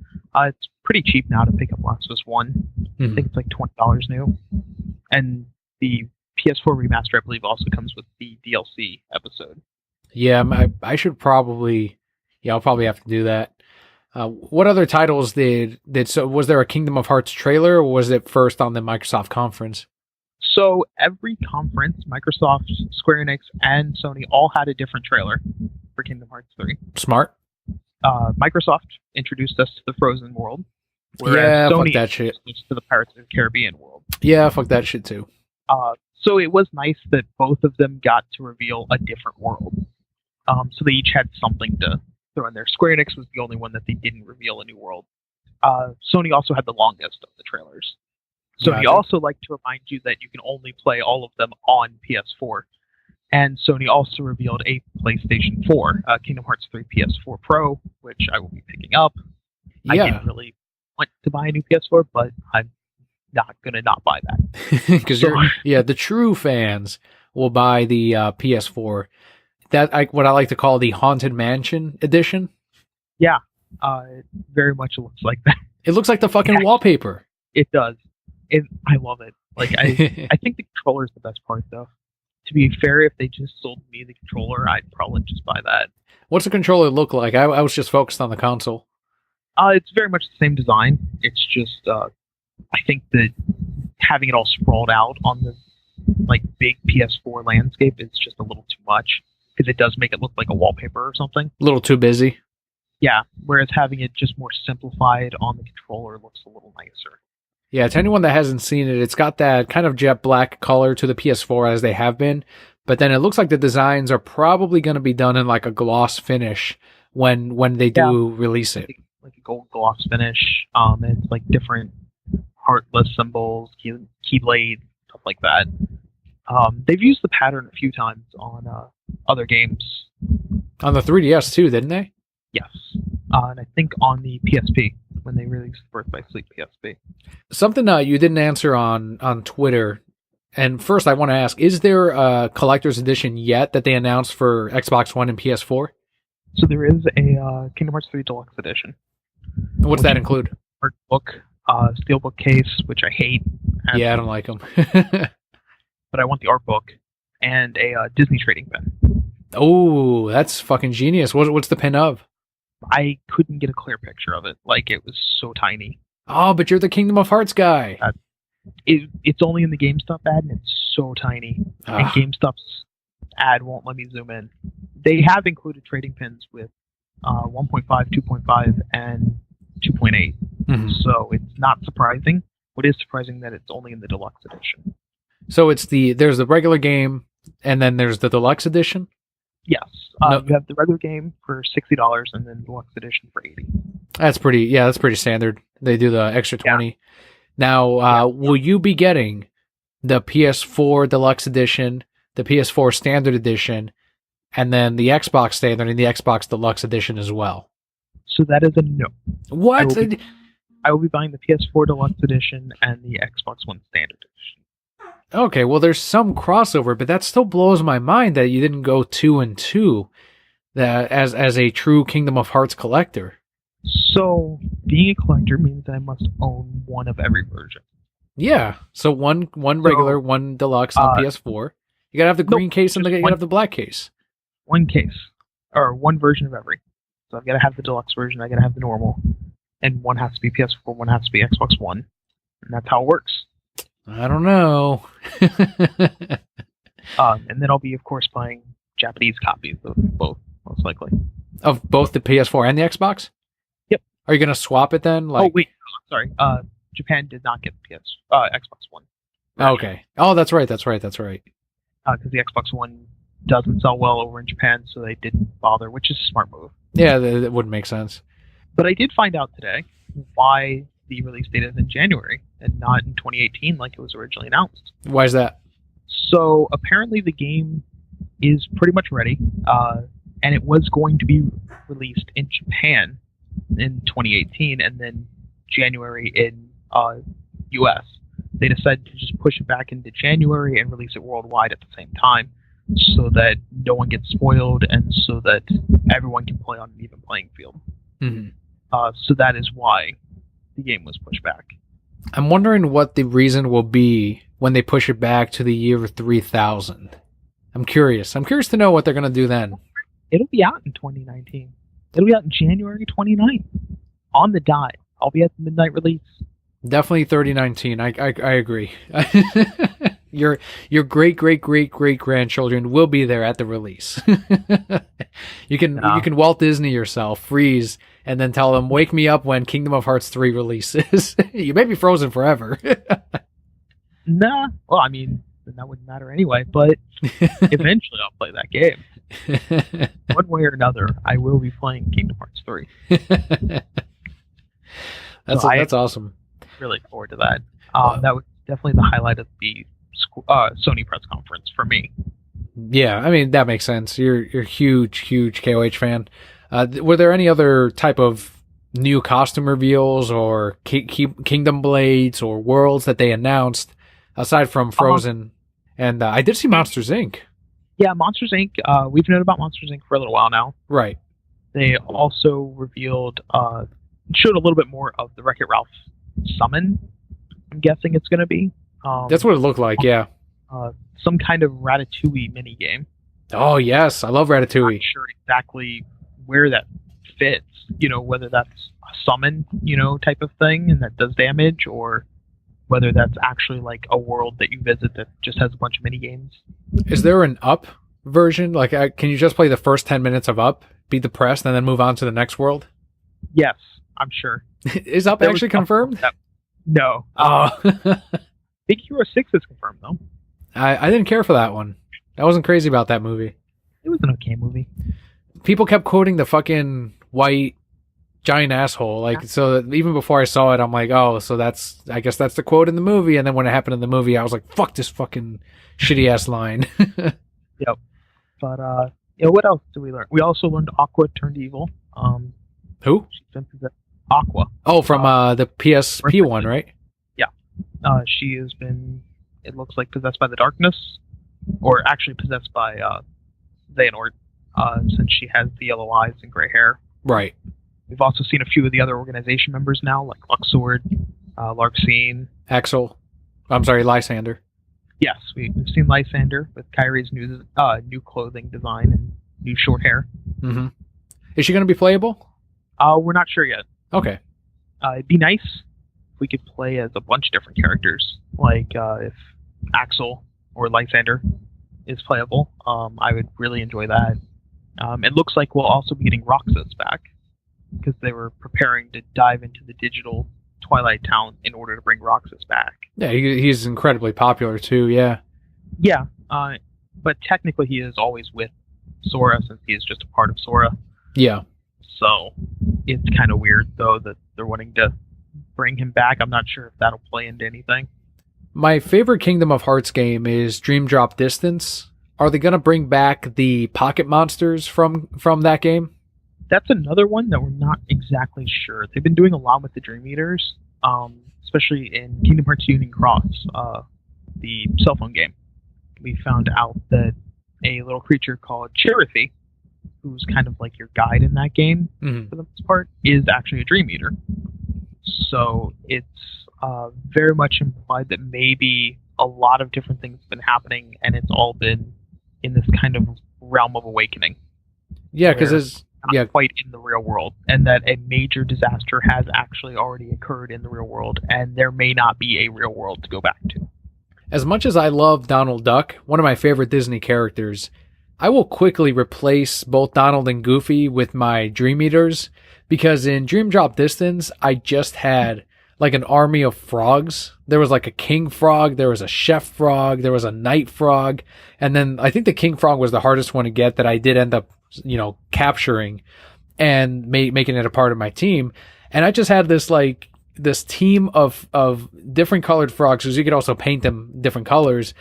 It's pretty cheap now to pick up Last of Us 1. I think it's like $20 new, and the PS4 remaster, I believe, also comes with the DLC episode. Yeah, I should probably. Yeah, I'll probably have to do that. What other titles so was there a Kingdom of Hearts trailer, or was it first on the Microsoft conference? So every conference, Microsoft, Square Enix, and Sony all had a different trailer for Kingdom Hearts 3. Smart. Microsoft introduced us to the Frozen world, whereas Sony fuck that shit. Introduced us to the Pirates of the Caribbean world. Yeah, fuck that shit too. So it was nice that both of them got to reveal a different world. So they each had something to throw in there. Square Enix was the only one that they didn't reveal a new world. Sony also had the longest of the trailers. Sony also liked to remind you that you can only play all of them on PS4. And Sony also revealed a PlayStation 4, Kingdom Hearts 3 PS4 Pro, which I will be picking up. Yeah. I didn't really want to buy a new PS4, but I'm not going to not buy that. Because the true fans will buy the PS4. What I like to call the Haunted Mansion edition. Yeah, it very much looks like that. It looks like the fucking wallpaper. It does. I love it. Like I think the controller is the best part, though. To be fair, if they just sold me the controller, I'd probably just buy that. What's the controller look like? I was just focused on the console. It's very much the same design. It's just, I think that having it all sprawled out on the big PS4 landscape is just a little too much, because it does make it look like a wallpaper or something. A little too busy. Yeah, whereas having it just more simplified on the controller looks a little nicer. Yeah, to anyone that hasn't seen it, it's got that kind of jet black color to the PS4 as they have been, but then it looks like the designs are probably going to be done in like a gloss finish when they do release it. Like a gold gloss finish. It's like different heartless symbols, keyblades, stuff like that. They've used the pattern a few times on other games. On the 3DS too, didn't they? Yes. And I think on the PSP, when they released the Birth by Sleep PSP. Something you didn't answer on Twitter. And first, I want to ask, is there a collector's edition yet that they announced for Xbox One and PS4? So there is a Kingdom Hearts 3 Deluxe Edition. What's that include? Art book, steelbook case, which I hate. Yeah, I don't like them. But I want the art book, and a Disney trading pen. Oh, that's fucking genius. What's the pen of? I couldn't get a clear picture of it. Like, it was so tiny. Oh, but you're the Kingdom of Hearts guy. It's only in the GameStop ad, and it's so tiny. And GameStop's ad won't let me zoom in. They have included trading pins with 1.5, 2.5, and 2.8. Mm-hmm. So it's not surprising. What is surprising that it's only in the deluxe edition. So there's the regular game, and then there's the deluxe edition? Yes. You have the regular game for $60, and then deluxe edition for $80. That's pretty standard. They do the extra 20. Yeah. Now, will you be getting the PS4 deluxe edition, the PS4 standard edition, and then the Xbox standard and the Xbox deluxe edition as well? So that is a no. What? I will be buying the PS4 deluxe edition and the Xbox One standard edition. Okay, well, there's some crossover, but that still blows my mind that you didn't go 2 and 2 that as a true Kingdom of Hearts collector. So being a collector means that I must own one of every version. Yeah, so one regular, one deluxe on PS4. You gotta have the green case and you gotta have the black case. One case, or one version of every. So I've got to have the deluxe version, I gotta have the normal, and one has to be PS4, one has to be Xbox One, and that's how it works. I don't know. And then I'll be, of course, buying Japanese copies of both, most likely. Of both the PS4 and the Xbox? Yep. Are you going to swap it then? Oh, wait. Sorry. Japan did not get the Xbox One. Okay. Oh, that's right. Because the Xbox One doesn't sell well over in Japan, so they didn't bother, which is a smart move. Yeah, that wouldn't make sense. But I did find out today why the release date is in January and not in 2018 like it was originally announced. Why is that? So apparently the game is pretty much ready, and it was going to be released in Japan in 2018 and then January in US. They decided to just push it back into January and release it worldwide at the same time so that no one gets spoiled and so that everyone can play on an even playing field. Mm-hmm. So that is why the game was pushed back. I'm wondering what the reason will be when they push it back to the year 3000. I'm curious to know what they're going to do then. It'll be out in 2019. It'll be out in January 29th. On the dot. I'll be at the midnight release. Definitely 3019. I agree. Your great grandchildren will be there at the release. You can Walt Disney yourself, freeze, and then tell them, wake me up when Kingdom of Hearts 3 releases. You may be frozen forever. Nah. Well, I mean, that wouldn't matter anyway, but eventually I'll play that game. One way or another, I will be playing Kingdom Hearts 3. That's awesome. Really look forward to that. That was definitely the highlight of the Sony press conference for me. Yeah, I mean, that makes sense. You're a huge KOH fan. Were there any other type of new costume reveals or Kingdom Blades or worlds that they announced aside from Frozen? And I did see Monsters, Inc. Yeah, Monsters, Inc. We've known about Monsters, Inc. for a little while now. Right. They also showed a little bit more of the Wreck-It Ralph summon. I'm guessing it's going to be. That's what it looked like, yeah. Some kind of Ratatouille minigame. Oh, yes. I love Ratatouille. I'm not sure exactly where that fits. Whether that's a summon, type of thing and that does damage, or whether that's actually like a world that you visit that just has a bunch of minigames. Is there an Up version? Like, can you just play the first 10 minutes of Up, beat the press, and then move on to the next world? Yes, I'm sure. Is Up actually confirmed? No. Oh, Big Hero 6 is confirmed, though. I didn't care for that one. I wasn't crazy about that movie. It was an okay movie. People kept quoting the fucking white giant asshole. Like, so that even before I saw it, I'm like, oh, so I guess that's the quote in the movie. And then when it happened in the movie, I was like, fuck this fucking shitty ass line. Yep. But, what else did we learn? We also learned Aqua turned evil. Who? She's been possessed. Aqua. Oh, from the PSP one, right? Yeah. She has been, it looks like, possessed by the darkness. Or actually possessed by Xehanort, since she has the yellow eyes and gray hair. Right. We've also seen a few of the other organization members now, like Luxord, Larxene. Axel. I'm sorry, Lysander. Yes, we've seen Lysander with Kyrie's new clothing design and new short hair. Mm-hmm. Is she going to be playable? We're not sure yet. Okay. It'd be nice if we could play as a bunch of different characters. Like, if Axel or Lysander is playable, I would really enjoy that. It looks like we'll also be getting Roxas back, because they were preparing to dive into the digital Twilight Town in order to bring Roxas back. Yeah, he's incredibly popular too, yeah. Yeah, but technically he is always with Sora, since he is just a part of Sora. Yeah. So it's kind of weird, though, that they're wanting to bring him back. I'm not sure if that'll play into anything. My favorite Kingdom of Hearts game is Dream Drop Distance. Are they going to bring back the pocket monsters from that game? That's another one that we're not exactly sure. They've been doing a lot with the Dream Eaters, especially in Kingdom Hearts Union Cross, the cell phone game. We found out that a little creature called Cherothy, who's kind of like your guide in that game, for the most part, is actually a Dream Eater. So it's very much implied that maybe a lot of different things have been happening, and it's all been in this kind of realm of awakening. Yeah, because it's not quite in the real world, and that a major disaster has actually already occurred in the real world, and there may not be a real world to go back to. As much as I love Donald Duck, one of my favorite Disney characters, I will quickly replace both Donald and Goofy with my Dream Eaters, because in Dream Drop Distance, I just had like an army of frogs. There was like a king frog, there was a chef frog, there was a night frog, and then I think the king frog was the hardest one to get that I did end up, capturing and making it a part of my team. And I just had this team of different colored frogs, because you could also paint them different colors,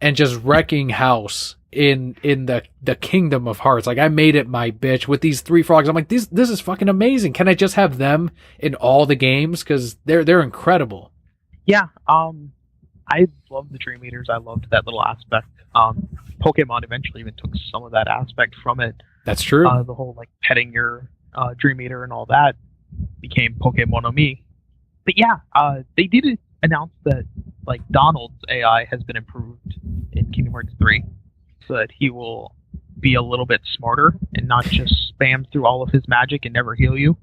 and just wrecking house in the Kingdom of Hearts. Like, I made it my bitch with these 3 frogs. I'm like, this is fucking amazing. Can I just have them in all the games? Because they're incredible. Yeah, I love the Dream Eaters. I loved that little aspect. Pokemon eventually even took some of that aspect from it. That's true. The whole like petting your Dream Eater and all that became Pokemon no Mi. But yeah, they did announce that like Donald's AI has been improved in Kingdom Hearts 3, so that he will be a little bit smarter and not just spam through all of his magic and never heal you.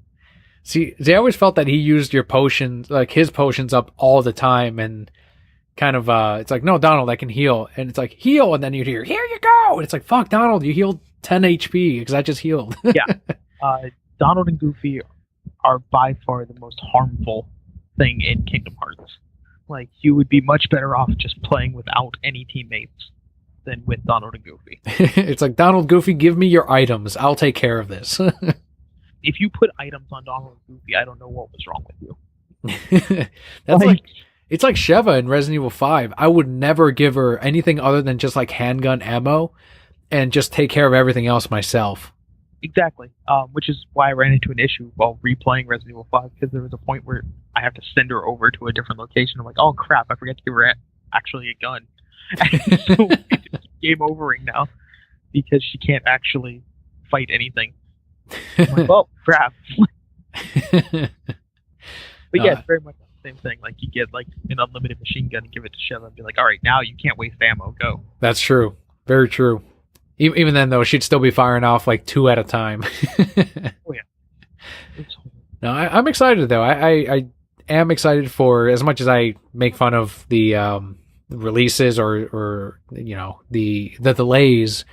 See, I always felt that he used your potions, like his potions, up all the time, and kind of it's like, no, Donald, I can heal, and it's like, heal, and then you'd hear, here you go, and it's like, fuck, Donald, you healed 10 HP because I just healed. Yeah, Donald and Goofy are by far the most harmful thing in Kingdom Hearts. Like, you would be much better off just playing without any teammates than with Donald and Goofy. It's like, Donald, Goofy, give me your items. I'll take care of this. If you put items on Donald and Goofy, I don't know what was wrong with you. That's it's like Sheva in Resident Evil 5. I would never give her anything other than just like handgun ammo and just take care of everything else myself. Exactly. Which is why I ran into an issue while replaying Resident Evil 5, because there was a point where I have to send her over to a different location. I'm like, oh crap, I forgot to give her actually a gun. So it's game overing now because she can't actually fight anything. I'm like, well, crap. But yeah, it's very much the same thing. Like, you get like an unlimited machine gun and give it to Sheva and be like, all right, now you can't waste ammo, go. That's true. Very true. Even then, though, she'd still be firing off like 2 at a time. Oh, yeah. No, I'm excited, though. I am excited for, as much as I make fun of the releases or the delays,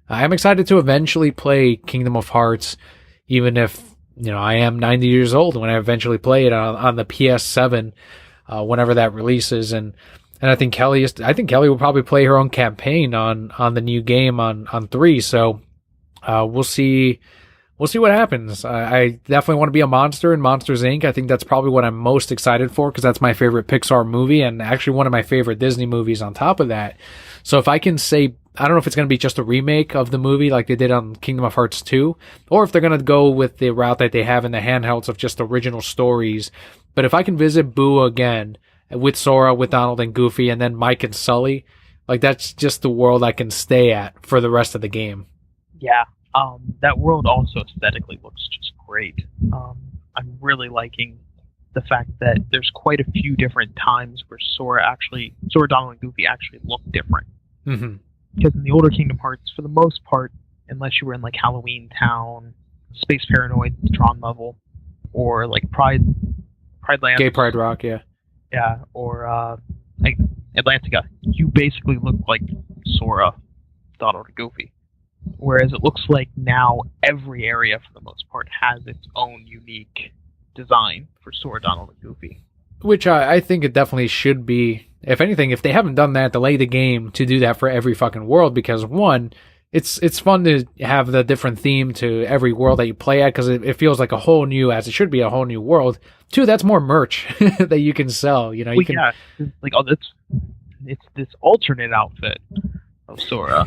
I'm excited to eventually play Kingdom of Hearts, even if I am 90 years old when I eventually play it on the PS7. whenever that releases. And I think Kelly will probably play her own campaign on the new game on 3. So we'll see. We'll see what happens. I definitely want to be a monster in Monsters, Inc. I think that's probably what I'm most excited for because that's my favorite Pixar movie and actually one of my favorite Disney movies on top of that. So if I can say, I don't know if it's going to be just a remake of the movie like they did on Kingdom of Hearts 2, or if they're going to go with the route that they have in the handhelds of just original stories. But if I can visit Boo again with Sora, with Donald and Goofy, and then Mike and Sully, like that's just the world I can stay at for the rest of the game. Yeah. That world also aesthetically looks just great. I'm really liking the fact that there's quite a few different times where Sora, Donald, and Goofy actually look different. Mm-hmm. Because in the older Kingdom Hearts, for the most part, unless you were in like Halloween Town, Space Paranoid, Tron level, or like Pride Land, Gay Pride Rock, yeah, or like Atlantica, you basically look like Sora, Donald, and Goofy. Whereas it looks like now every area, for the most part, has its own unique design for Sora, Donald, and Goofy. Which I think it definitely should be. If anything, if they haven't done that, delay the game to do that for every fucking world. Because one, it's fun to have the different theme to every world that you play at because it feels like a whole new, as it should be, a whole new world. Two, that's more merch that you can sell. You know, you can. Yeah, like it's this alternate outfit of Sora.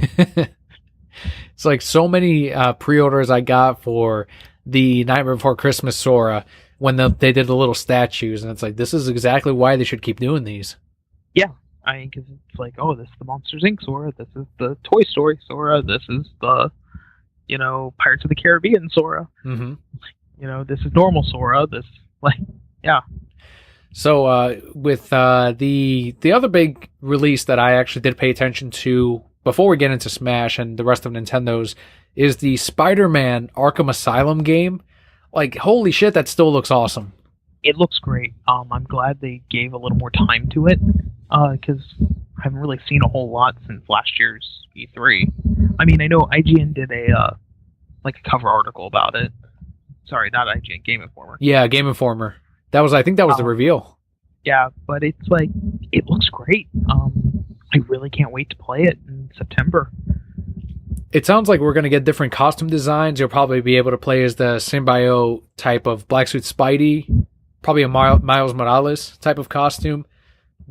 It's like so many pre-orders I got for the Nightmare Before Christmas Sora when they did the little statues, and it's like, this is exactly why they should keep doing these. Yeah, I mean, because it's like, oh, this is the Monsters, Inc. Sora, this is the Toy Story Sora, this is the, Pirates of the Caribbean Sora. Mm-hmm. This is normal Sora, yeah. So with the other big release that I actually did pay attention to before we get into Smash and the rest of Nintendo's is the Spider-Man Arkham Asylum game. Like, holy shit, that still looks awesome. It looks great. I'm glad they gave a little more time to it, because I haven't really seen a whole lot since last year's E3. I mean, I know IGN did a cover article about it. Sorry, not IGN, Game Informer. Yeah, Game Informer. I think that was the reveal. Yeah, but it looks great. I really can't wait to play it in September. It sounds like we're going to get different costume designs. You'll probably be able to play as the symbiote type of Black Suit Spidey, probably a Miles Morales type of costume.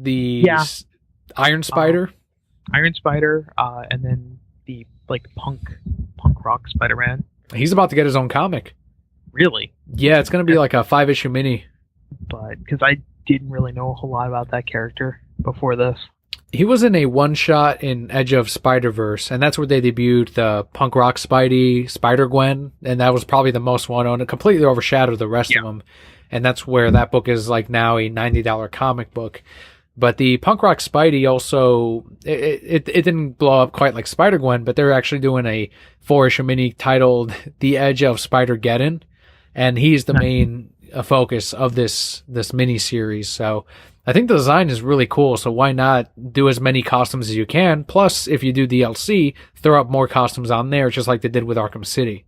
Iron Spider. Iron Spider, and then the punk rock Spider-Man. He's about to get his own comic. Really? Yeah, it's going to be like a 5-issue mini. But because I didn't really know a whole lot about that character before this. He was in a one-shot in Edge of Spider-Verse, and that's where they debuted the punk rock Spidey, Spider-Gwen, and that was probably the most one-owned. It completely overshadowed the rest of them, and that's where that book is like now a $90 comic book. But the punk rock Spidey also, it didn't blow up quite like Spider-Gwen, but they're actually doing a 4-issue mini titled The Edge of Spider-Geddon, and he's the main focus of this mini-series, so I think the design is really cool, so why not do as many costumes as you can? Plus, if you do DLC, throw up more costumes on there, just like they did with Arkham City.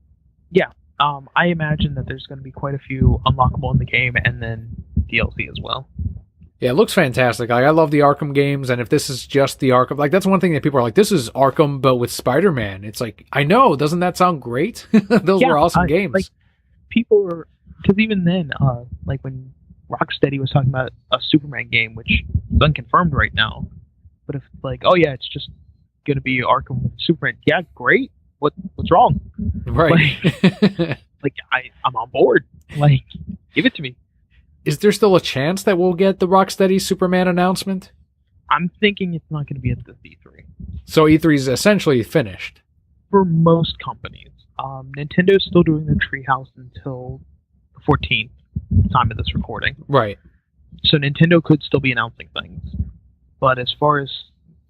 Yeah, I imagine that there's going to be quite a few unlockable in the game, and then DLC as well. Yeah, it looks fantastic. I love the Arkham games, and if this is just the Arkham, that's one thing that people are like, this is Arkham, but with Spider-Man. It's like, I know, doesn't that sound great? Those were awesome games. People were, because even then, when Rocksteady was talking about a Superman game, which is unconfirmed right now. But if it's just gonna be Arkham with Superman, yeah, great. What's wrong? Right. I'm on board. Give it to me. Is there still a chance that we'll get the Rocksteady Superman announcement? I'm thinking it's not gonna be at this E3. So E3 is essentially finished. For most companies. Nintendo's still doing the Treehouse until the 14th. Time of this recording. Right. So Nintendo could still be announcing things. But as far as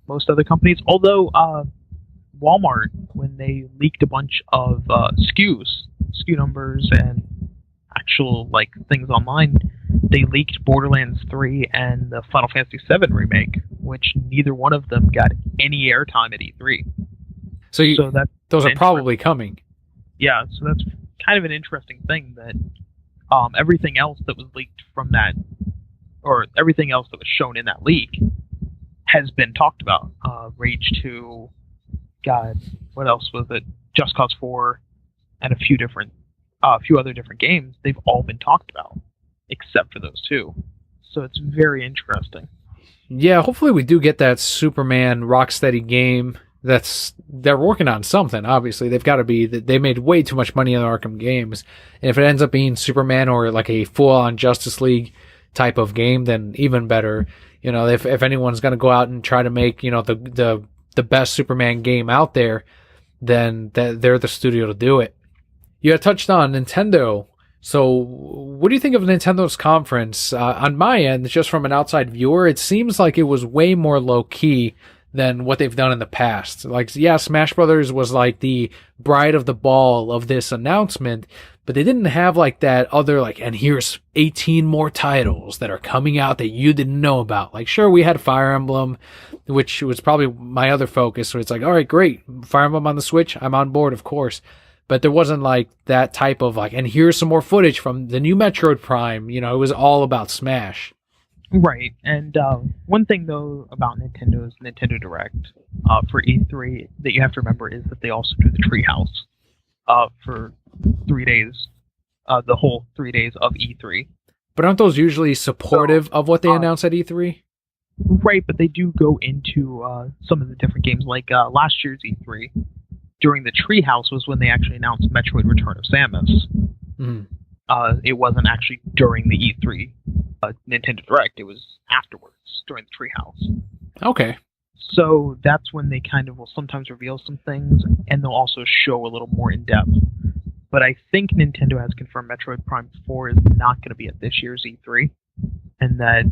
most other companies, although Walmart, when they leaked a bunch of SKU numbers and actual things online, they leaked Borderlands 3 and the Final Fantasy VII remake, which neither one of them got any airtime at E3. So those are probably coming. Yeah, so that's kind of an interesting thing that everything else that was leaked from that or everything else that was shown in that leak has been talked about. Rage 2, God, what else was it? Just Cause 4, and a few other different games. They've all been talked about, except for those two. So it's very interesting. Yeah, hopefully we do get that Superman Rocksteady game. They're working on something. Obviously, they've got to be. They made way too much money on the Arkham games, and if it ends up being Superman or like a full-on Justice League type of game, then even better. You know, if anyone's going to go out and try to make, you know, the best Superman game out there, then they're the studio to do it. You had touched on Nintendo. So what do you think of Nintendo's conference? On my end, just from an outside viewer, it seems like it was way more low-key than what they've done in the past. Like, yeah, Smash Brothers was like the bride of the ball of this announcement, but they didn't have like that other, like, and here's 18 more titles that are coming out that you didn't know about. Like, sure, we had Fire Emblem, which was probably my other focus. So it's like, all right, great. Fire Emblem on the Switch, I'm on board, of course. But there wasn't like that type of like, and here's some more footage from the new Metroid Prime. You know, it was all about Smash. Right. And one thing, though, about Nintendo's Nintendo Direct for E3 that you have to remember is that they also do the Treehouse for 3 days, the whole 3 days of E3. But aren't those usually supportive of what they announce at E3? Right, but they do go into some of the different games. Like last year's E3, during the Treehouse was when they actually announced Metroid Return of Samus. Mm. It wasn't actually during the E3 Nintendo Direct. It was afterwards, during the Treehouse. Okay. So that's when they kind of will sometimes reveal some things, and they'll also show a little more in depth. But I think Nintendo has confirmed Metroid Prime 4 is not going to be at this year's E3, and that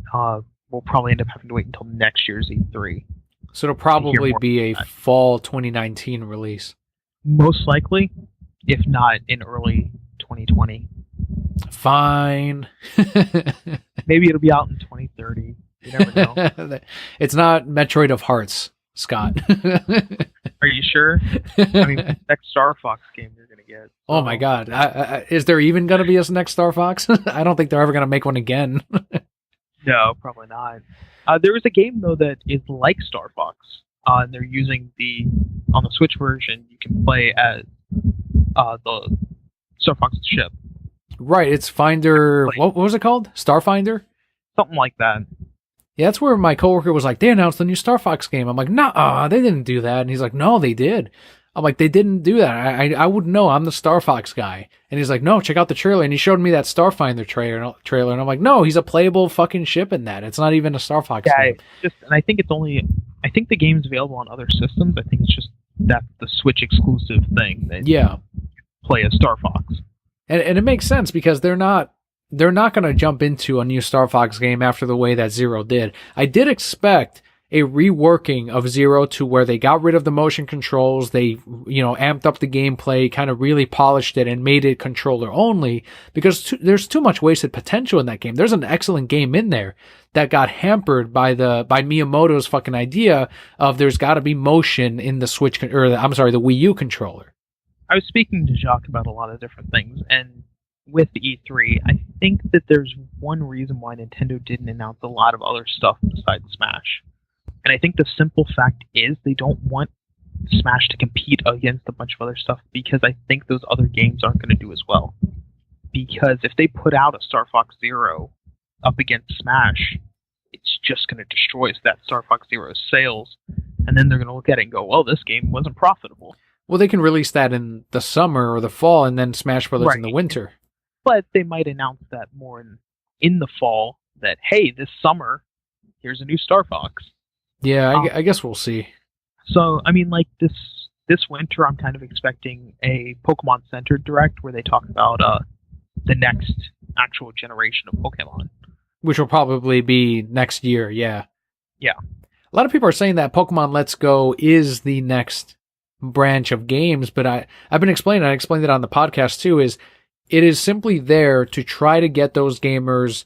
we'll probably end up having to wait until next year's E3. So it'll probably be a fall 2019 release. Most likely, if not in early 2020. Fine. Maybe it'll be out in 2030. You never know. It's not Metroid of Hearts, Scott. Are you sure? I mean, next Star Fox game you're going to get. So. Oh my God. Is there even going to be a next Star Fox? I don't think they're ever going to make one again. No, probably not. There is a game, though, that is like Star Fox. And they're using on the Switch version, you can play as the Star Fox's ship. Right, it's Finder. What was it called? Starfinder? Something like that. Yeah, that's where my coworker was like, they announced the new Star Fox game. I'm like, nah, they didn't do that. And he's like, no, they did. I'm like, they didn't do that. I wouldn't know. I'm the Star Fox guy. And he's like, no, check out the trailer. And he showed me that Starfinder trailer. And I'm like, no, he's a playable fucking ship in that. It's not even a Star Fox game. And I think I think the game's available on other systems. I think it's just that's the Switch exclusive thing. Yeah. Play as Star Fox. And it makes sense because they're not going to jump into a new Star Fox game after the way that Zero did. I did expect a reworking of Zero to where they got rid of the motion controls, they, amped up the gameplay, kind of really polished it and made it controller only because there's too much wasted potential in that game. There's an excellent game in there that got hampered by Miyamoto's fucking idea of there's got to be motion in the Switch the Wii U controller. I was speaking to Jacques about a lot of different things, and with the E3, I think that there's one reason why Nintendo didn't announce a lot of other stuff besides Smash. And I think the simple fact is they don't want Smash to compete against a bunch of other stuff because I think those other games aren't going to do as well. Because if they put out a Star Fox Zero up against Smash, it's just going to destroy that Star Fox Zero's sales, and then they're going to look at it and go, well, this game wasn't profitable. Well, they can release that in the summer or the fall and then Smash Brothers in the winter. But they might announce that more in the fall that, hey, this summer, here's a new Star Fox. Yeah, I guess we'll see. So, I mean, like this winter, I'm kind of expecting a Pokemon-centered Direct where they talk about the next actual generation of Pokemon. Which will probably be next year, yeah. Yeah. A lot of people are saying that Pokemon Let's Go is the next branch of games, but I've been explaining, I explained it on the podcast too, is it is simply there to try to get those gamers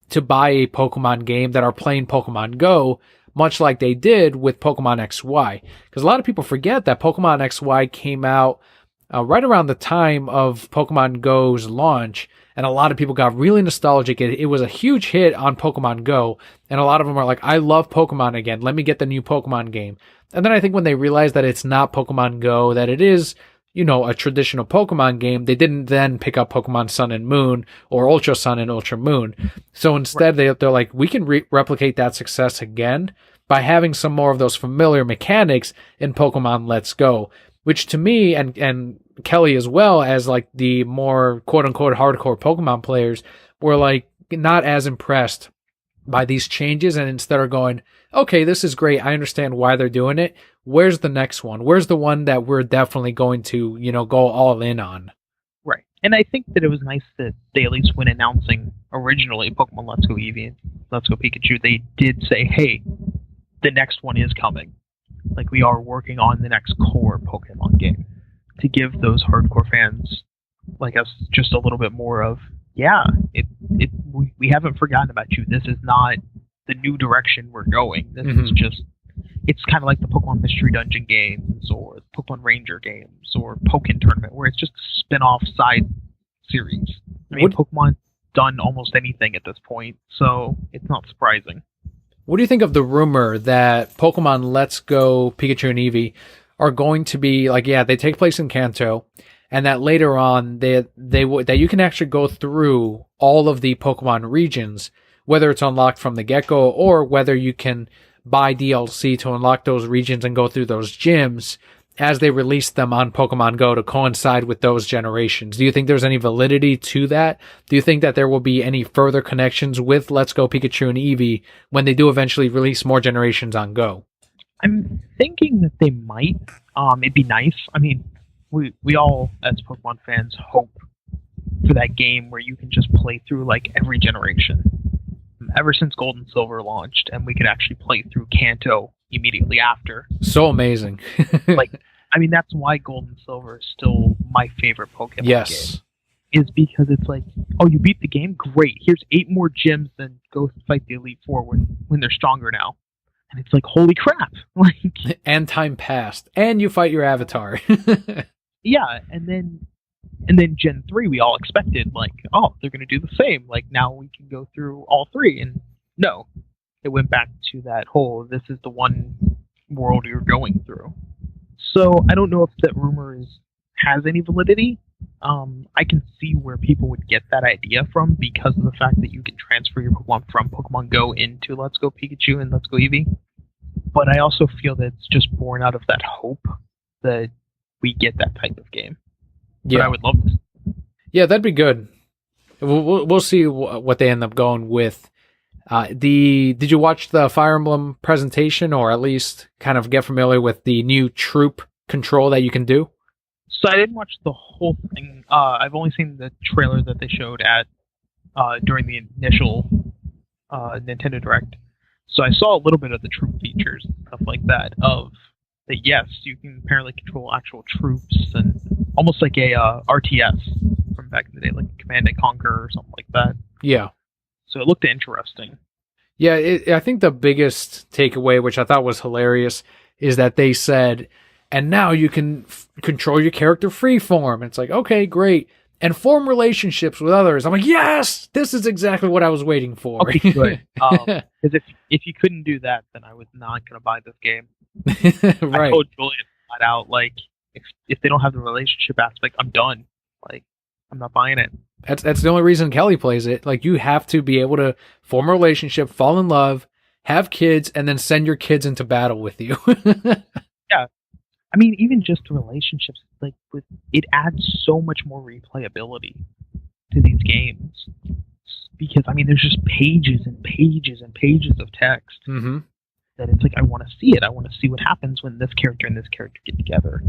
to buy a Pokemon game that are playing Pokemon Go, much like they did with Pokemon XY. Because a lot of people forget that Pokemon XY came out right around the time of Pokemon Go's launch, and a lot of people got really nostalgic. It was a huge hit on Pokemon Go, and a lot of them are like, I love Pokemon again. Let me get the new Pokemon game. And then I think when they realized that it's not Pokemon Go, that it is, a traditional Pokemon game, they didn't then pick up Pokemon Sun and Moon or Ultra Sun and Ultra Moon. So instead, they're like, we can replicate that success again by having some more of those familiar mechanics in Pokemon Let's Go, which to me and Kelli as well as like the more quote unquote hardcore Pokemon players were like not as impressed by these changes, and instead are going, okay, this is great. I understand why they're doing it. Where's the next one? Where's the one that we're definitely going to, go all in on? Right. And I think that it was nice that they, at least when announcing originally Pokemon Let's Go Eevee and Let's Go Pikachu, they did say, hey, the next one is coming. Like, we are working on the next core Pokemon game, to give those hardcore fans like us just a little bit more of, we haven't forgotten about you. This is not the new direction we're going. This is just, it's kind of like the Pokemon Mystery Dungeon games or the Pokemon Ranger games or Pokken Tournament, where it's just a spin-off side series. I mean, Pokemon's done almost anything at this point, so it's not surprising. What do you think of the rumor that Pokemon Let's Go Pikachu and Eevee are going to be like, they take place in Kanto, and that later on that you can actually go through all of the Pokemon regions, whether it's unlocked from the get-go or whether you can buy DLC to unlock those regions and go through those gyms as they release them on Pokemon Go to coincide with those generations. Do you think there's any validity to that? Do you think that there will be any further connections with Let's Go Pikachu and Eevee when they do eventually release more generations on Go? I'm thinking that they might. It'd be nice. I mean, we all, as Pokemon fans, hope for that game where you can just play through like every generation. Ever since Gold and Silver launched, and we could actually play through Kanto immediately after. So amazing. That's why Gold and Silver is still my favorite Pokemon game. Is because it's like, oh, you beat the game? Great. Here's 8 more gyms, then go fight the Elite Four when they're stronger now. And it's like, holy crap. And time passed. And you fight your avatar. Yeah, and then Gen 3, we all expected, like, oh, they're going to do the same. Like, now we can go through all 3. And no, it went back to that whole, this is the one world you're going through. So I don't know if that rumor has any validity. I can see where people would get that idea from because of the fact that you can transfer your Pokemon from Pokemon Go into Let's Go Pikachu and Let's Go Eevee. But I also feel that it's just born out of that hope that we get that type of game. Yeah, but I would love this. Yeah, that'd be good. We'll see what they end up going with. Did you watch the Fire Emblem presentation, or at least kind of get familiar with the new troop control that you can do? So I didn't watch the whole thing. I've only seen the trailer that they showed at during the initial Nintendo Direct. So I saw a little bit of the troop features and stuff like that. Of that, yes, you can apparently control actual troops, and almost like a RTS from back in the day, like Command and Conquer or something like that. Yeah. So it looked interesting. Yeah, I think the biggest takeaway, which I thought was hilarious, is that they said, and now you can control your character freeform. It's like, okay, great. And form relationships with others. I'm like, yes, this is exactly what I was waiting for. Okay, good. Because if you couldn't do that, then I was not going to buy this game. Right. I told Julian flat out, like, if they don't have the relationship aspect, I'm done. Like, I'm not buying it. That's the only reason Kelli plays it. Like, you have to be able to form a relationship, fall in love, have kids, and then send your kids into battle with you. Yeah. I mean, even just the relationships, like, it adds so much more replayability to these games. Because, I mean, there's just pages and pages and pages of text that it's like, I want to see it. I want to see what happens when this character and this character get together,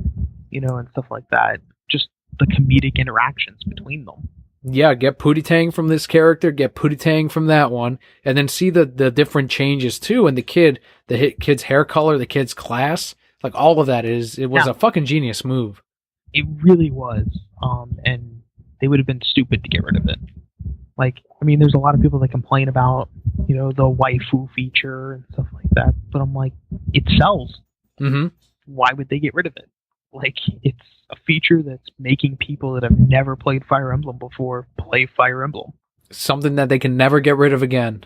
and stuff like that. Just the comedic interactions between them. Yeah, get Pootie Tang from this character, get Pootie Tang from that one, and then see the different changes too. And the kid's hair color, the kid's class, like all of that it was a fucking genius move. It really was. And they would have been stupid to get rid of it. Like, I mean, there's a lot of people that complain about, the waifu feature and stuff like that. But I'm like, it sells. Mm-hmm. Why would they get rid of it? Like, it's a feature that's making people that have never played Fire Emblem before play Fire Emblem. Something that they can never get rid of again.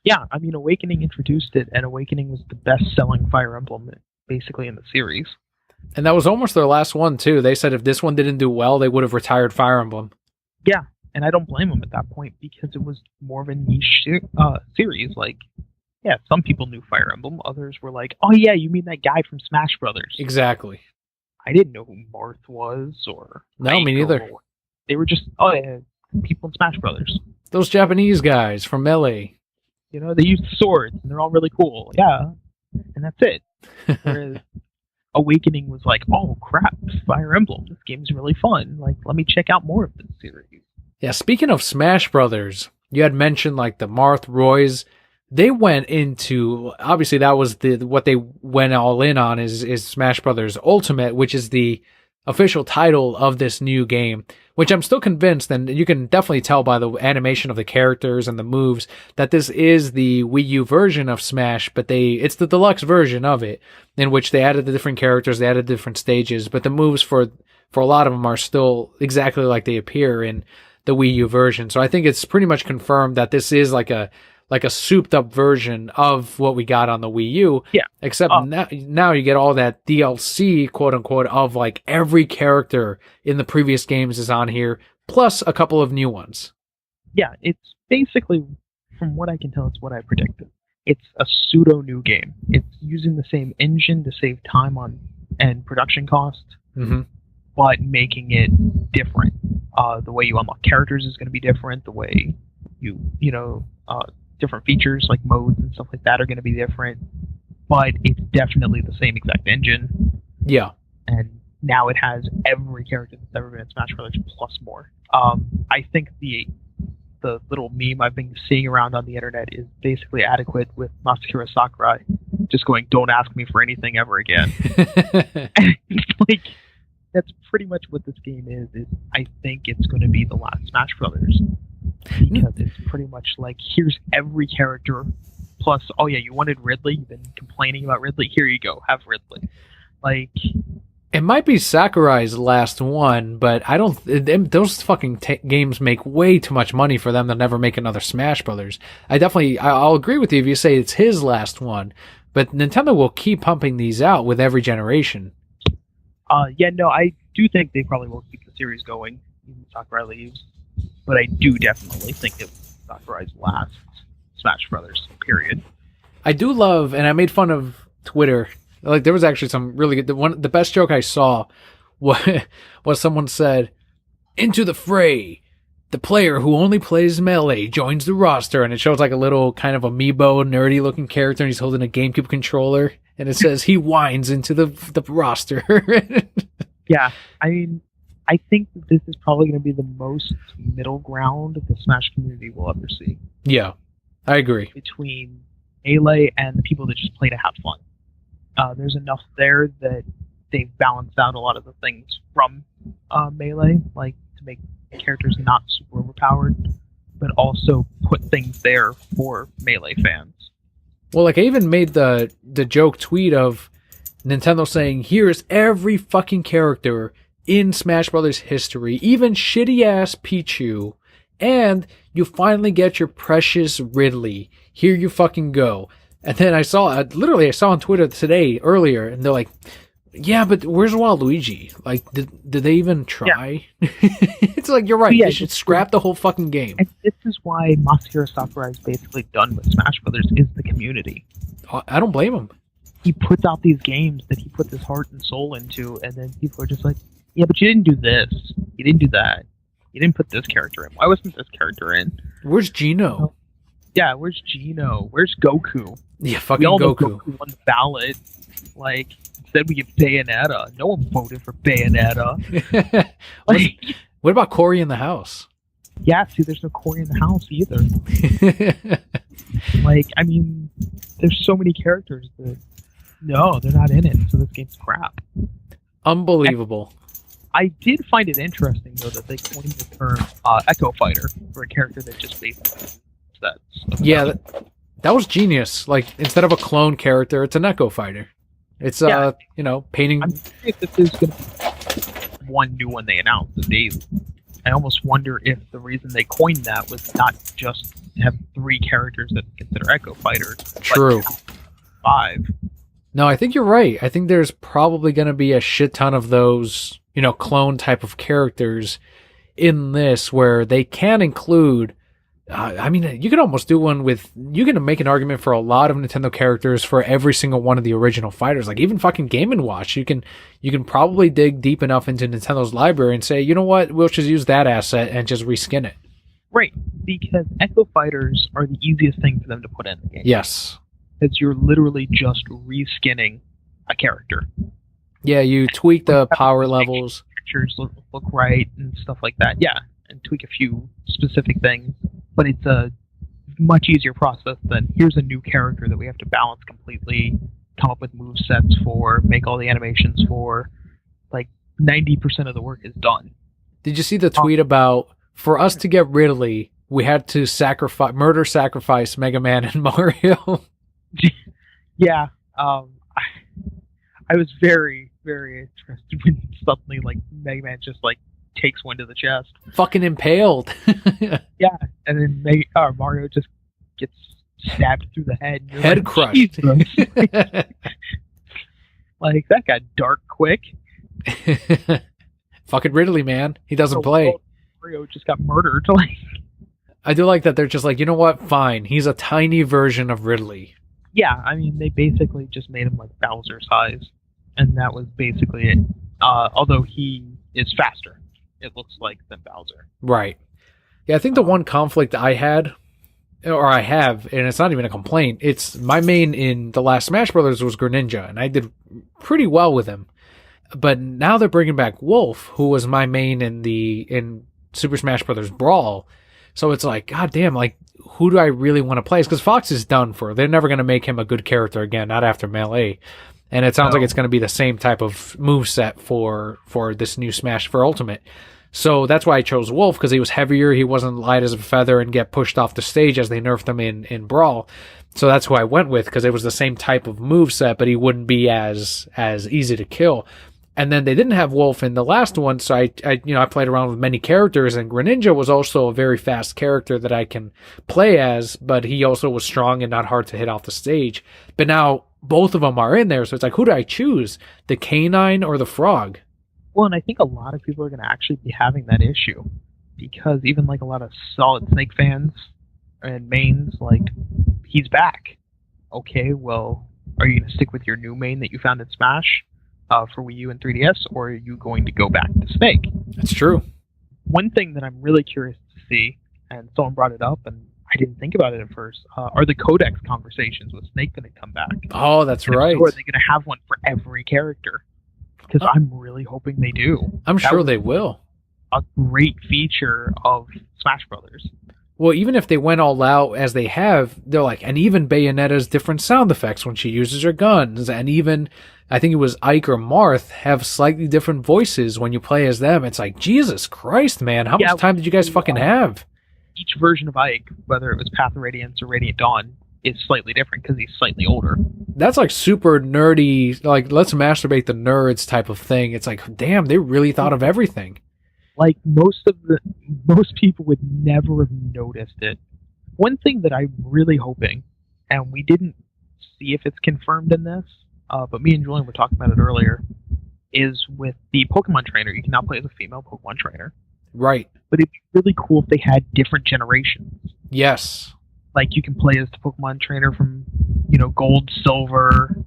Yeah, I mean, Awakening introduced it, and Awakening was the best-selling Fire Emblem, basically, in the series. And that was almost their last one, too. They said if this one didn't do well, they would have retired Fire Emblem. Yeah, and I don't blame them at that point, because it was more of a niche series. Like, yeah, some people knew Fire Emblem. Others were like, oh yeah, you mean that guy from Smash Brothers. Exactly. I didn't know who Marth was, or... No, me neither. They were just, oh yeah, people in Smash Brothers. Those Japanese guys from Melee. You know, they use swords, and they're all really cool. Yeah, and that's it. Whereas Awakening was like, oh crap, Fire Emblem, this game's really fun. Like, let me check out more of this series. Yeah, speaking of Smash Brothers, you had mentioned like the Marth Roys. They went into, obviously that was what they went all in on is Smash Brothers Ultimate, which is the official title of this new game, which I'm still convinced, and you can definitely tell by the animation of the characters and the moves, that this is the Wii U version of Smash, but it's the deluxe version of it, in which they added the different characters, they added different stages, but the moves for a lot of them are still exactly like they appear in the Wii U version. So I think it's pretty much confirmed that this is like a souped up version of what we got on the Wii U. Yeah. Except now you get all that DLC, quote unquote, of like every character in the previous games is on here, plus a couple of new ones. Yeah, it's basically, from what I can tell, it's what I predicted. It's a pseudo new game. It's using the same engine to save time and production cost, but making it different. The way you unlock characters is going to be different. The way different features like modes and stuff like that are going to be different, but it's definitely the same exact engine. Yeah. And now it has every character that's ever been in Smash Brothers plus more. I think the little meme I've been seeing around on the internet is basically adequate, with Masahiro Sakurai just going, "Don't ask me for anything ever again." Like, that's pretty much what this game is I think it's going to be the last Smash Brothers. Because it's pretty much like, here's every character, plus, oh yeah, you wanted Ridley, you've been complaining about Ridley, here you go, have Ridley. Like, it might be Sakurai's last one, but I don't. Those fucking games make way too much money for them to never make another Smash Brothers. I'll agree with you if you say it's his last one, but Nintendo will keep pumping these out with every generation. Yeah, no, I do think they probably will keep the series going, even if Sakurai leaves. But I do definitely think it was Sakurai's last Smash Brothers, period. I do love, and I made fun of Twitter. Like, there was actually some really good. The best joke I saw was someone said, "Into the fray, the player who only plays Melee joins the roster," and it shows like a little kind of amiibo, nerdy looking character, and he's holding a GameCube controller, and it says he whines into the roster. Yeah, I mean, I think that this is probably going to be the most middle ground the Smash community will ever see. Yeah, I agree. Between Melee and the people that just play to have fun. There's enough there that they've balanced out a lot of the things from Melee, like to make characters not super overpowered, but also put things there for Melee fans. Well, like, I even made the joke tweet of Nintendo saying, "Here's every fucking character in Smash Brothers history, even shitty-ass Pichu, and you finally get your precious Ridley. Here you fucking go." And then I saw on Twitter today, earlier, and they're like, "Yeah, but where's Waluigi? Like, did they even try?" Yeah. It's like, you're right, they should scrap the whole fucking game. And this is why Masahiro Sakurai is basically done with Smash Brothers, is the community. I don't blame him. He puts out these games that he puts his heart and soul into, and then people are just like, "Yeah, but you didn't do this. You didn't do that. You didn't put this character in. Why wasn't this character in? Where's Gino? Yeah, where's Gino? Where's Goku? Yeah, fucking Goku. Goku won the ballot. Like, instead we get Bayonetta. No one voted for Bayonetta." What about Cory in the house? Yeah, see, there's no Cory in the house either. Like, I mean, there's so many characters that, no, they're not in it, so this game's crap. Unbelievable. I did find it interesting, though, that they coined the term Echo Fighter for a character that just basically that. Yeah, that was genius. Like, instead of a clone character, it's an Echo Fighter. It's Yeah. painting. I'm curious if there's going to be one new one they announced daily. I almost wonder if the reason they coined that was not just to have 3 characters that consider Echo Fighters, True. but 5. No, I think you're right. I think there's probably going to be a shit ton of those, clone type of characters in this where they can include. You could almost do one with. You can make an argument for a lot of Nintendo characters for every single one of the original fighters. Like even fucking Game & Watch. You can probably dig deep enough into Nintendo's library and say, you know what, we'll just use that asset and just reskin it. Right, because Echo Fighters are the easiest thing for them to put in the game. Yes. Because you're literally just reskinning a character. Yeah, you tweak the power levels. Pictures look right and stuff like that. Yeah, and tweak a few specific things. But it's a much easier process than here's a new character that we have to balance completely, come up with move sets for, make all the animations for. Like 90% of the work is done. Did you see the tweet about for us to get Ridley, we had to sacrifice Mega Man and Mario? Yeah, I was very, very interested when suddenly like Mega Man just like takes one to the chest, fucking impaled. Yeah, and then Mario just gets stabbed through the head. Head like, crushed. Like that got dark quick. Fucking Ridley, man, he doesn't play. Mario just got murdered. Like, I do like that they're just like, you know what? Fine, he's a tiny version of Ridley. Yeah, I mean, they basically just made him like Bowser size, and that was basically it. Although he is faster, it looks like, than Bowser. Right. Yeah, I think the one conflict I had, or I have, and it's not even a complaint, it's my main in the last Smash Brothers was Greninja, and I did pretty well with him. But now they're bringing back Wolf, who was my main in Super Smash Brothers Brawl. So it's like, god damn, like, who do I really want to play? Because Fox is done for. They're never going to make him a good character again, not after Melee. And it sounds like it's going to be the same type of moveset for this new Smash for Ultimate. So that's why I chose Wolf, because he was heavier, he wasn't light as a feather and get pushed off the stage as they nerfed him in Brawl. So that's who I went with, because it was the same type of moveset, but he wouldn't be as easy to kill. And then they didn't have Wolf in the last one, so I played around with many characters, and Greninja was also a very fast character that I can play as, but he also was strong and not hard to hit off the stage. But now both of them are in there, so it's like, who do I choose? The canine or the frog? Well, and I think a lot of people are going to actually be having that issue, because even like a lot of Solid Snake fans and mains, like, he's back. Okay, well, are you going to stick with your new main that you found in Smash? For Wii U and 3DS, or are you going to go back to Snake? That's true. One thing that I'm really curious to see, and someone brought it up, and I didn't think about it at first, are the Codex conversations with Snake going to come back? Oh, that's right. Or are they going to have one for every character? Because I'm really hoping they do. I'm sure they will. A great feature of Smash Brothers. Well, even if they went all out as they have, they're like, and even Bayonetta's different sound effects when she uses her guns, and even, I think it was Ike or Marth, have slightly different voices when you play as them. It's like, Jesus Christ, man, how much time did you guys fucking have? Each version of Ike, whether it was Path of Radiance or Radiant Dawn, is slightly different because he's slightly older. That's like super nerdy, like, let's masturbate the nerds type of thing. It's like, damn, they really thought of everything. Like, most people would never have noticed it. One thing that I'm really hoping, and we didn't see if it's confirmed in this, but me and Julian were talking about it earlier, is with the Pokemon trainer. You can now play as a female Pokemon trainer. Right. But it'd be really cool if they had different generations. Yes. Like, you can play as the Pokemon trainer from, Gold, Silver,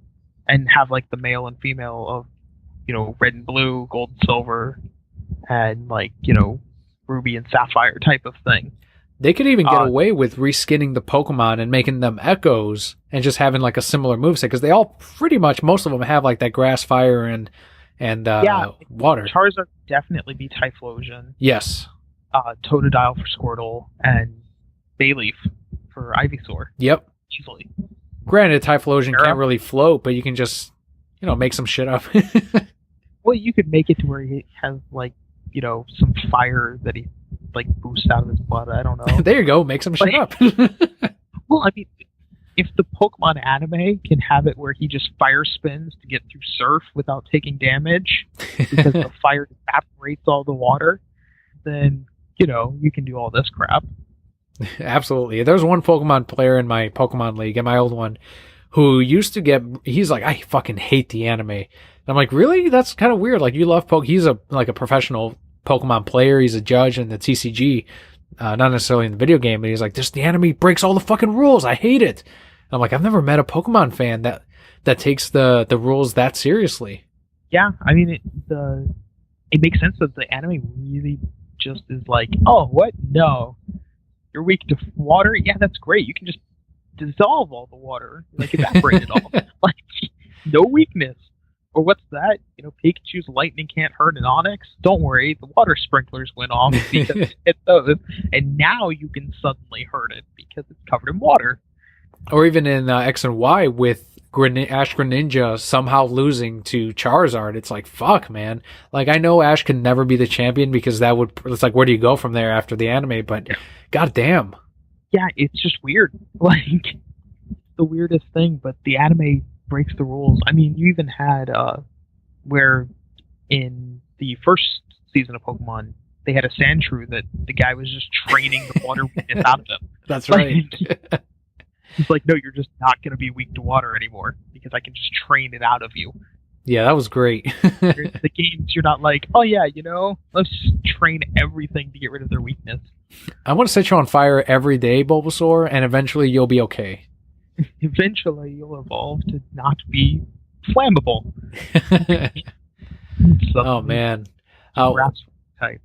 and have, like, the male and female of, Red and Blue, Gold and Silver, and, like, Ruby and Sapphire type of thing. They could even get away with reskinning the Pokemon and making them Echoes and just having, like, a similar moveset, because they all pretty much, most of them have, like, that grass, fire, and water. Charizard definitely be Typhlosion. Yes. Totodile for Squirtle, and Bayleaf for Ivysaur. Yep. Easily. Granted, Typhlosion can't really float, but you can just, make some shit up. Well, you could make it to where he has, like, some fire that he, like, boosts out of his blood. I don't know. There you go. Make some shit up. Well, I mean, if the Pokemon anime can have it where he just fire spins to get through Surf without taking damage because the fire evaporates all the water, then you can do all this crap. Absolutely. There's one Pokemon player in my Pokemon League, in my old one, who used to he's like, I fucking hate the anime. And I'm like, really? That's kind of weird. Like, you love he's a professional Pokemon player. He's a judge in the TCG, not necessarily in the video game, but he's like, the anime breaks all the fucking rules. I hate it. And I'm like, I've never met a Pokemon fan that takes the rules that seriously. Yeah, I mean, it makes sense that the anime really just is like, oh, what? No. You're weak to water? Yeah, that's great. You can just dissolve all the water, like evaporate it all. Like, no weakness. Or what's that? Pikachu's lightning can't hurt an Onix? Don't worry, the water sprinklers went off because it hit those, and now you can suddenly hurt it because it's covered in water. Or even in X and Y with Ash Greninja somehow losing to Charizard. It's like, fuck, man. Like, I know Ash can never be the champion because it's like, where do you go from there after the anime? But god damn. Yeah, it's just weird. Like, the weirdest thing, but the anime breaks the rules. I mean, you even had where in the first season of Pokemon, they had a Sandshrew that the guy was just training the water weakness out of him. That's right. He's like, no, you're just not going to be weak to water anymore because I can just train it out of you. Yeah, that was great. The games, you're not like, oh yeah, let's just train everything to get rid of their weakness. I want to set you on fire every day, Bulbasaur, and eventually you'll be okay. Eventually you'll evolve to not be flammable. Oh, man. Type.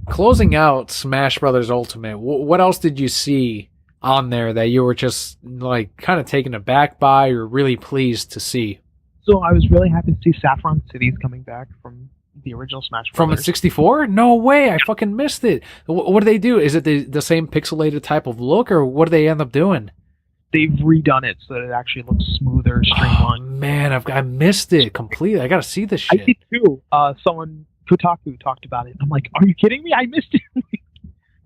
Closing out Smash Brothers Ultimate, what else did you see on there that you were just like kind of taken aback by or really pleased to see? So I was really happy to see Saffron Cities coming back from the original Smash Brothers. From 64? No way! I fucking missed it. What do they do? Is it the same pixelated type of look, or what do they end up doing? They've redone it so that it actually looks smoother, streamlined. Oh, man, I missed it completely. I gotta see this shit. I did too. Kotaku talked about it. I'm like, are you kidding me? I missed it.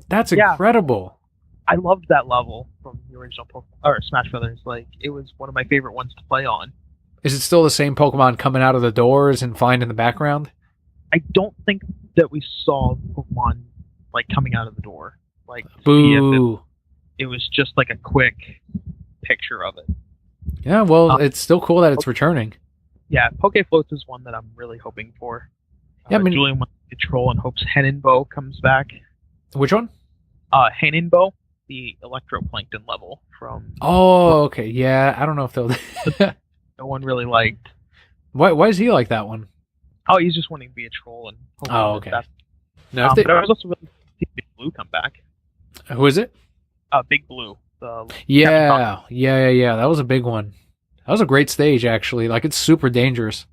That's incredible. I loved that level from the original Smash Brothers. Like, it was one of my favorite ones to play on. Is it still the same Pokemon coming out of the doors and flying in the background? I don't think that we saw Pokemon like coming out of the door. Like, boo! It was just like a quick picture of it. Yeah, well, it's still cool that it's returning. Yeah, Pokefloats is one that I'm really hoping for. Yeah, I mean, Julian wants to control and hopes Henenbo comes back. Which one? Henenbo, the electroplankton level from. Oh, okay. Yeah, I don't know if they'll. No one really liked. Why is he like that one? Oh, he's just wanting to be a troll and. Oh, okay. No, but I was also really see Big Blue come back. Who is it? Big Blue. Yeah. That was a big one. That was a great stage, actually. Like, it's super dangerous.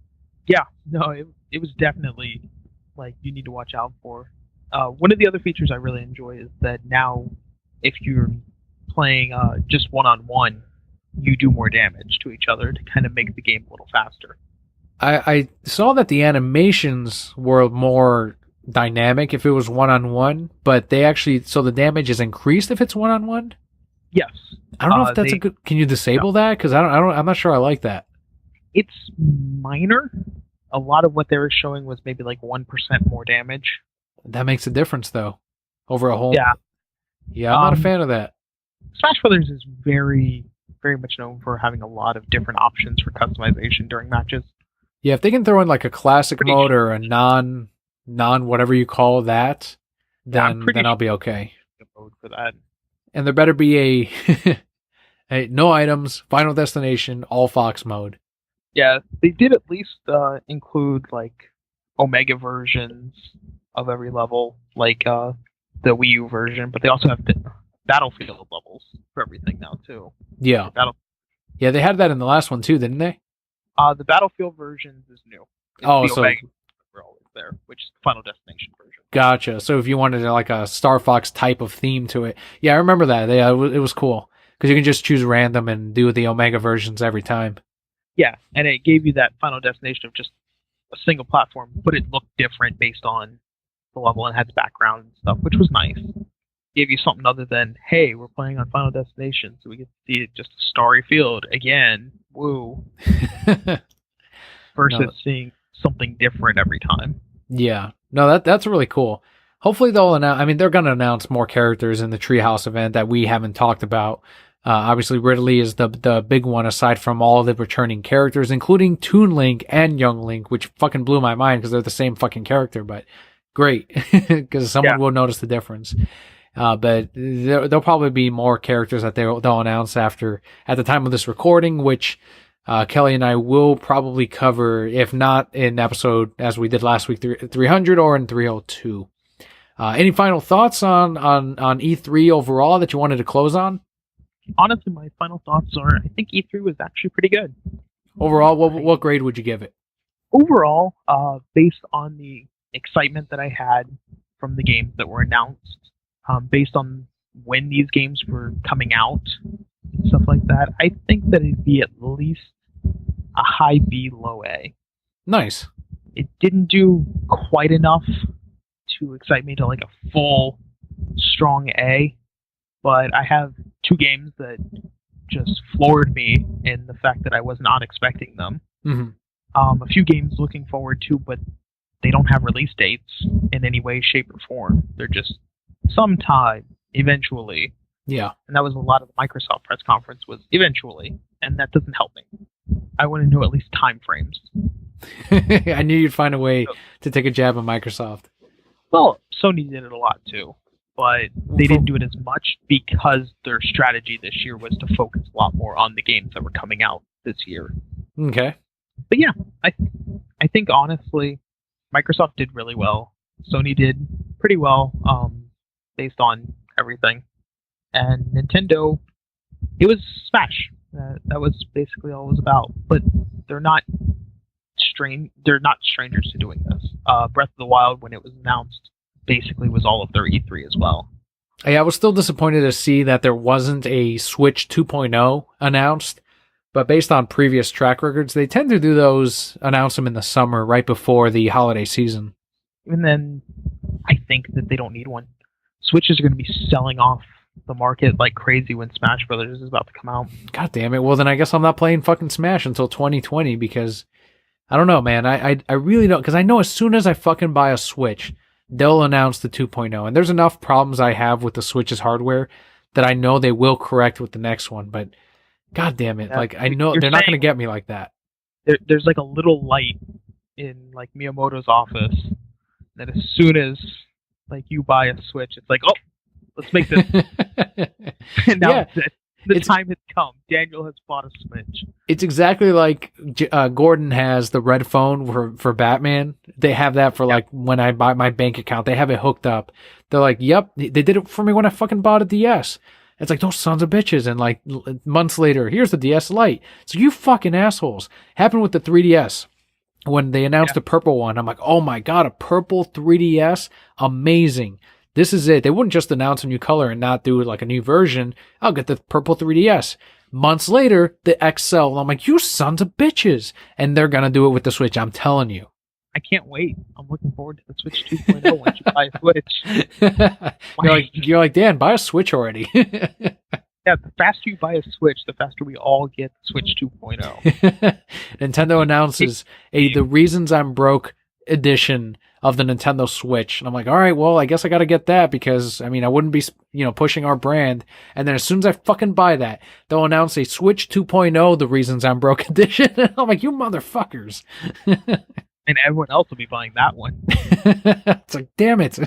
Yeah, no, it was definitely like you need to watch out for. One of the other features I really enjoy is that now, if you're playing just one-on-one, you do more damage to each other to kind of make the game a little faster. I saw that the animations were more dynamic if it was one-on-one, but they actually, so the damage is increased if it's one-on-one? Yes. I don't know if that's a good, can you disable that? Because I'm not sure I like that. It's minor. A lot of what they were showing was maybe like 1% more damage. That makes a difference, though, over a whole. Yeah, I'm not a fan of that. Smash Brothers is very, very much known for having a lot of different options for customization during matches. Yeah, if they can throw in like a classic mode or a non whatever you call that, then I'll be okay. Mode for that. And there better be a no items, final destination, all Fox mode. Yeah, they did at least include like Omega versions of every level, like the Wii U version, but they also have the Battlefield levels for everything now too. Yeah. Yeah, they had that in the last one too, didn't they? The Battlefield version is new. It's the Omega always there, which is the Final Destination version. Gotcha. So if you wanted like a Star Fox type of theme to it, yeah, I remember that. Yeah, it was cool because you can just choose random and do the Omega versions every time. Yeah, and it gave you that Final Destination of just a single platform, but it looked different based on the level and had the background and stuff, which was nice. give you something other than, hey, we're playing on Final Destination, so we get to see just a starry field again. Woo. Versus No. seeing something different every time. Yeah. No, that's really cool. Hopefully they'll announce, I mean, they're going to announce more characters in the Treehouse event that we haven't talked about. Obviously, Ridley is the big one aside from all the returning characters, including Toon Link and Young Link, which fucking blew my mind because they're the same fucking character, but great because someone will notice the difference. But there'll probably be more characters that they'll announce at the time of this recording, which Kelli and I will probably cover, if not in episode as we did last week, 300 or in 302. Any final thoughts on E3 overall that you wanted to close on? Honestly, my final thoughts are, I think E3 was actually pretty good. Overall, what grade would you give it? Overall, based on the excitement that I had from the games that were announced, based on when these games were coming out, stuff like that, I think that it'd be at least a high B, low A. Nice. It didn't do quite enough to excite me to like a full, strong A, but I have two games that just floored me in the fact that I was not expecting them. Mm-hmm. A few games looking forward to, but they don't have release dates in any way, shape, or form. They're just sometime, eventually. Yeah. And that was a lot of the Microsoft press conference was eventually, and that doesn't help me. I want to know at least time frames. I knew you'd find a way to take a jab at Microsoft. Well, Sony did it a lot too, but they didn't do it as much because their strategy this year was to focus a lot more on the games that were coming out this year. Okay. But yeah, I think honestly, Microsoft did really well. Sony did pretty well, based on everything. And Nintendo, it was Smash. That was basically all it was about. But they're not strangers to doing this. Breath of the Wild, when it was announced, basically was all of their E3 as well. Yeah, I was still disappointed to see that there wasn't a Switch 2.0 announced. But based on previous track records, they tend to do those, announce them in the summer, right before the holiday season. Even then, I think that they don't need one. Switches are going to be selling off the market like crazy when Smash Brothers is about to come out. God damn it. Well, then I guess I'm not playing fucking Smash until 2020 because, I don't know, man. I really don't, because I know as soon as I fucking buy a Switch, they'll announce the 2.0. And there's enough problems I have with the Switch's hardware that I know they will correct with the next one, but God damn it. Like, I know they're not going to get me like that. There's like a little light in like Miyamoto's office that as soon as like you buy a Switch, it's like, oh, let's make this. And now the time has come. Daniel has bought a Switch. It's exactly like Gordon has the red phone for Batman. They have that for like when I buy my bank account. They have it hooked up. They're like, yep, they did it for me when I fucking bought a DS. It's like, those sons of bitches. And like months later, here's the DS Lite. So you fucking assholes. Happened with the 3DS. When they announced the purple one, I'm like, oh my God, a purple 3DS? Amazing. This is it. They wouldn't just announce a new color and not do like a new version. I'll get the purple 3DS. Months later, the XL. I'm like, you sons of bitches. And they're going to do it with the Switch. I'm telling you. I can't wait. I'm looking forward to the Switch 2.0 once you buy a Switch. You're like, Dan, buy a Switch already. Yeah, the faster you buy a Switch, the faster we all get Switch 2.0. Nintendo announces the Reasons I'm Broke edition of the Nintendo Switch. And I'm like, all right, well, I guess I got to get that because, I mean, I wouldn't be, pushing our brand. And then as soon as I fucking buy that, they'll announce a Switch 2.0, the Reasons I'm Broke edition. And I'm like, you motherfuckers. And everyone else will be buying that one. It's like, damn it.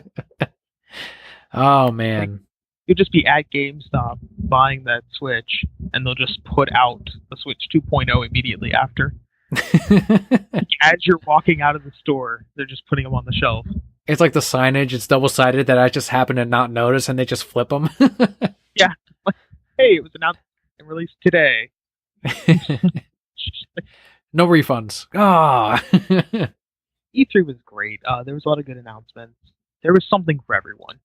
Oh, man. Like, you'll just be at GameStop buying that Switch, and they'll just put out the Switch 2.0 immediately after. As you're walking out of the store, they're just putting them on the shelf. It's like the signage. It's double-sided that I just happen to not notice, and they just flip them. Yeah. Hey, it was announced and released today. No refunds. Ah. E3 was great. There was a lot of good announcements. There was something for everyone.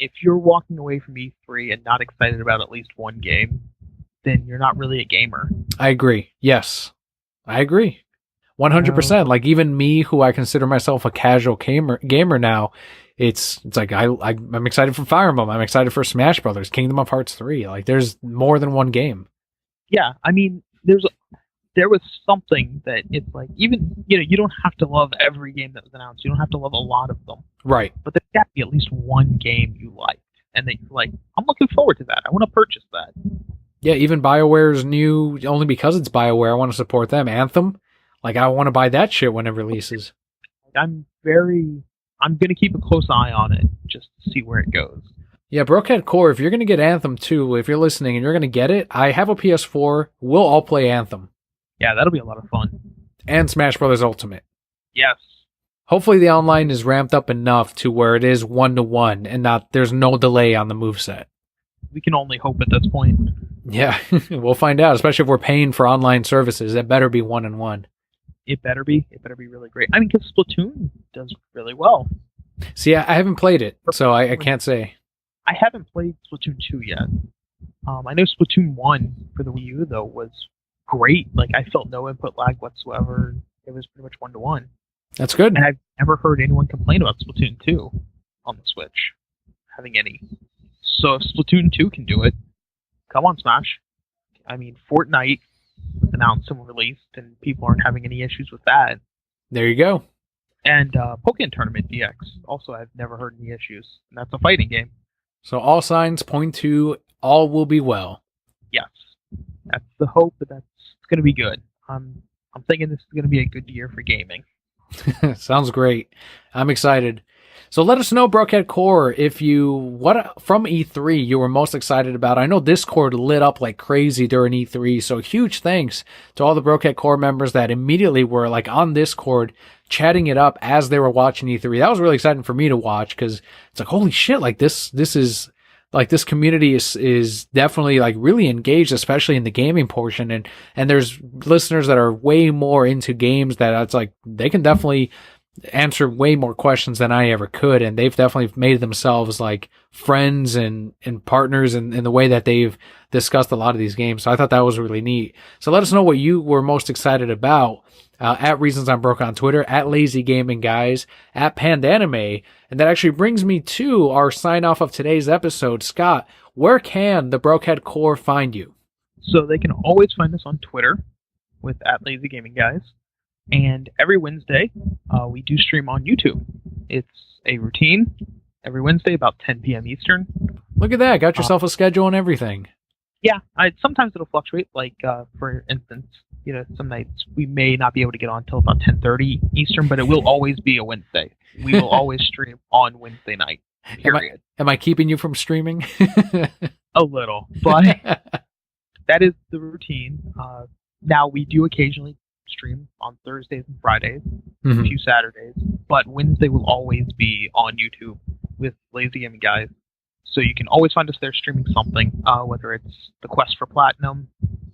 If you're walking away from E3 and not excited about at least one game, then you're not really a gamer. I agree. Yes. I agree. 100%. Like even me, who I consider myself a casual gamer now, it's like I'm excited for Fire Emblem. I'm excited for Smash Brothers, Kingdom of Hearts 3. Like there's more than one game. Yeah, I mean, there was something that it's like, even, you don't have to love every game that was announced. You don't have to love a lot of them. Right. But there's got to be at least one game you liked, and that you're like, I'm looking forward to that. I want to purchase that. Yeah, even BioWare's new, only because it's BioWare, I want to support them. Anthem, like I want to buy that shit when it releases. I'm going to keep a close eye on it just to see where it goes. Yeah, Brokehead Core, if you're going to get Anthem too, if you're listening and you're going to get it, I have a PS4. We'll all play Anthem. Yeah, that'll be a lot of fun. And Smash Brothers Ultimate. Yes. Hopefully the online is ramped up enough to where it is 1-to-1 and there's no delay on the moveset. We can only hope at this point. Yeah, we'll find out, especially if we're paying for online services. It better be 1-on-1. It better be. It better be really great. I mean, because Splatoon does really well. See, I haven't played it, so I can't say. I haven't played Splatoon 2 yet. I know Splatoon 1 for the Wii U, though, was great. Like, I felt no input lag whatsoever. It was pretty much 1-to-1. That's good. And I've never heard anyone complain about Splatoon 2 on the Switch having any. So if Splatoon 2 can do it, come on, Smash. I mean, Fortnite was announced and released, and people aren't having any issues with that. There you go. And Pokken Tournament DX, also I've never heard any issues. And that's a fighting game. So all signs point to all will be well. Yes. That's the hope, but it's going to be good. I'm thinking this is going to be a good year for gaming. Sounds great. I'm excited. So let us know, Brokehead Core, what from E3 you were most excited about. I know Discord lit up like crazy during E3, so huge thanks to all the Brokehead Core members that immediately were like on Discord chatting it up as they were watching E3. That was really exciting for me to watch because it's like, holy shit, like this is like this community is definitely like really engaged, especially in the gaming portion. And there's listeners that are way more into games that it's like they can definitely answer way more questions than I ever could. And they've definitely made themselves like friends and partners in the way that they've discussed a lot of these games. So I thought that was really neat. So let us know what you were most excited about. At Reasons I'm Broke on Twitter, at LazyGamingGuys, at Pandanime. And that actually brings me to our sign off of today's episode. Scott, where can the Brokehead Core find you? So they can always find us on Twitter with at LazyGamingGuys. And every Wednesday, we do stream on YouTube. It's a routine every Wednesday about 10 p.m. Eastern. Look at that. Got yourself a schedule and everything. Yeah, sometimes it'll fluctuate. Like, for instance, some nights we may not be able to get on until about 10:30 Eastern, but it will always be a Wednesday. We will always stream on Wednesday night, period. Am I keeping you from streaming? A little, but that is the routine. Now, we do occasionally stream on Thursdays and Fridays, a few Saturdays, but Wednesday will always be on YouTube with Lazy Gaming Guys. So you can always find us there streaming something, whether it's the quest for platinum,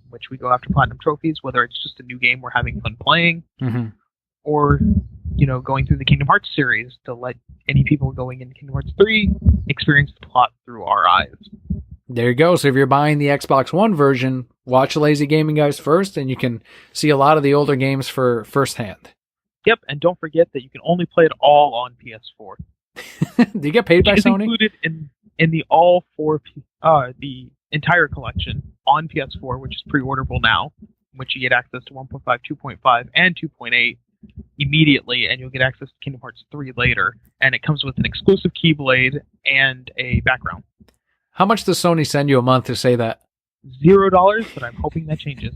which we go after platinum trophies, whether it's just a new game we're having fun playing, or going through the Kingdom Hearts series to let any people going into Kingdom Hearts 3 experience the plot through our eyes. There you go. So if you're buying the Xbox One version, watch Lazy Gaming Guys first, and you can see a lot of the older games for firsthand. Yep, and don't forget that you can only play it all on PS4. Do you get paid by Sony? Included in the the entire collection on PS4, which is pre-orderable now, which you get access to 1.5, 2.5, and 2.8 immediately, and you'll get access to Kingdom Hearts 3 later, and it comes with an exclusive Keyblade and a background. How much does Sony send you a month to say that? $0, but I'm hoping that changes.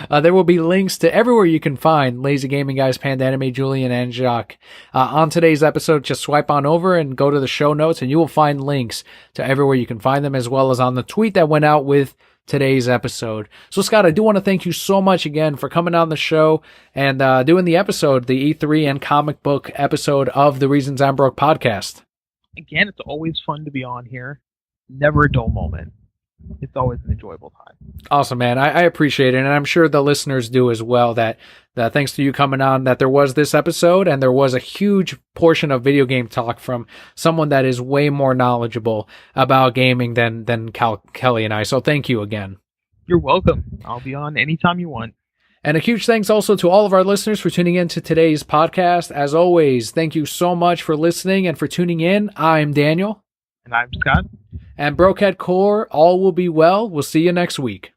There will be links to everywhere you can find Lazy Gaming Guys, Pandanime, Julian, and Jacques. On today's episode, just swipe on over and go to the show notes, and you will find links to everywhere you can find them, as well as on the tweet that went out with today's episode. So, Scott, I do want to thank you so much again for coming on the show and doing the episode, the E3 and comic book episode of the Reasons I'm Broke podcast. Again, it's always fun to be on here. Never a dull moment. It's always an enjoyable time. Awesome, man. I appreciate it, and I'm sure the listeners do as well, that thanks to you coming on, that there was this episode, and there was a huge portion of video game talk from someone that is way more knowledgeable about gaming than Kelli and I, so thank you again. You're welcome. I'll be on anytime you want. And a huge thanks also to all of our listeners for tuning in to today's podcast. As always, thank you so much for listening and for tuning in. I'm Daniel. And I'm Scott. And Brokehead Core, all will be well. We'll see you next week.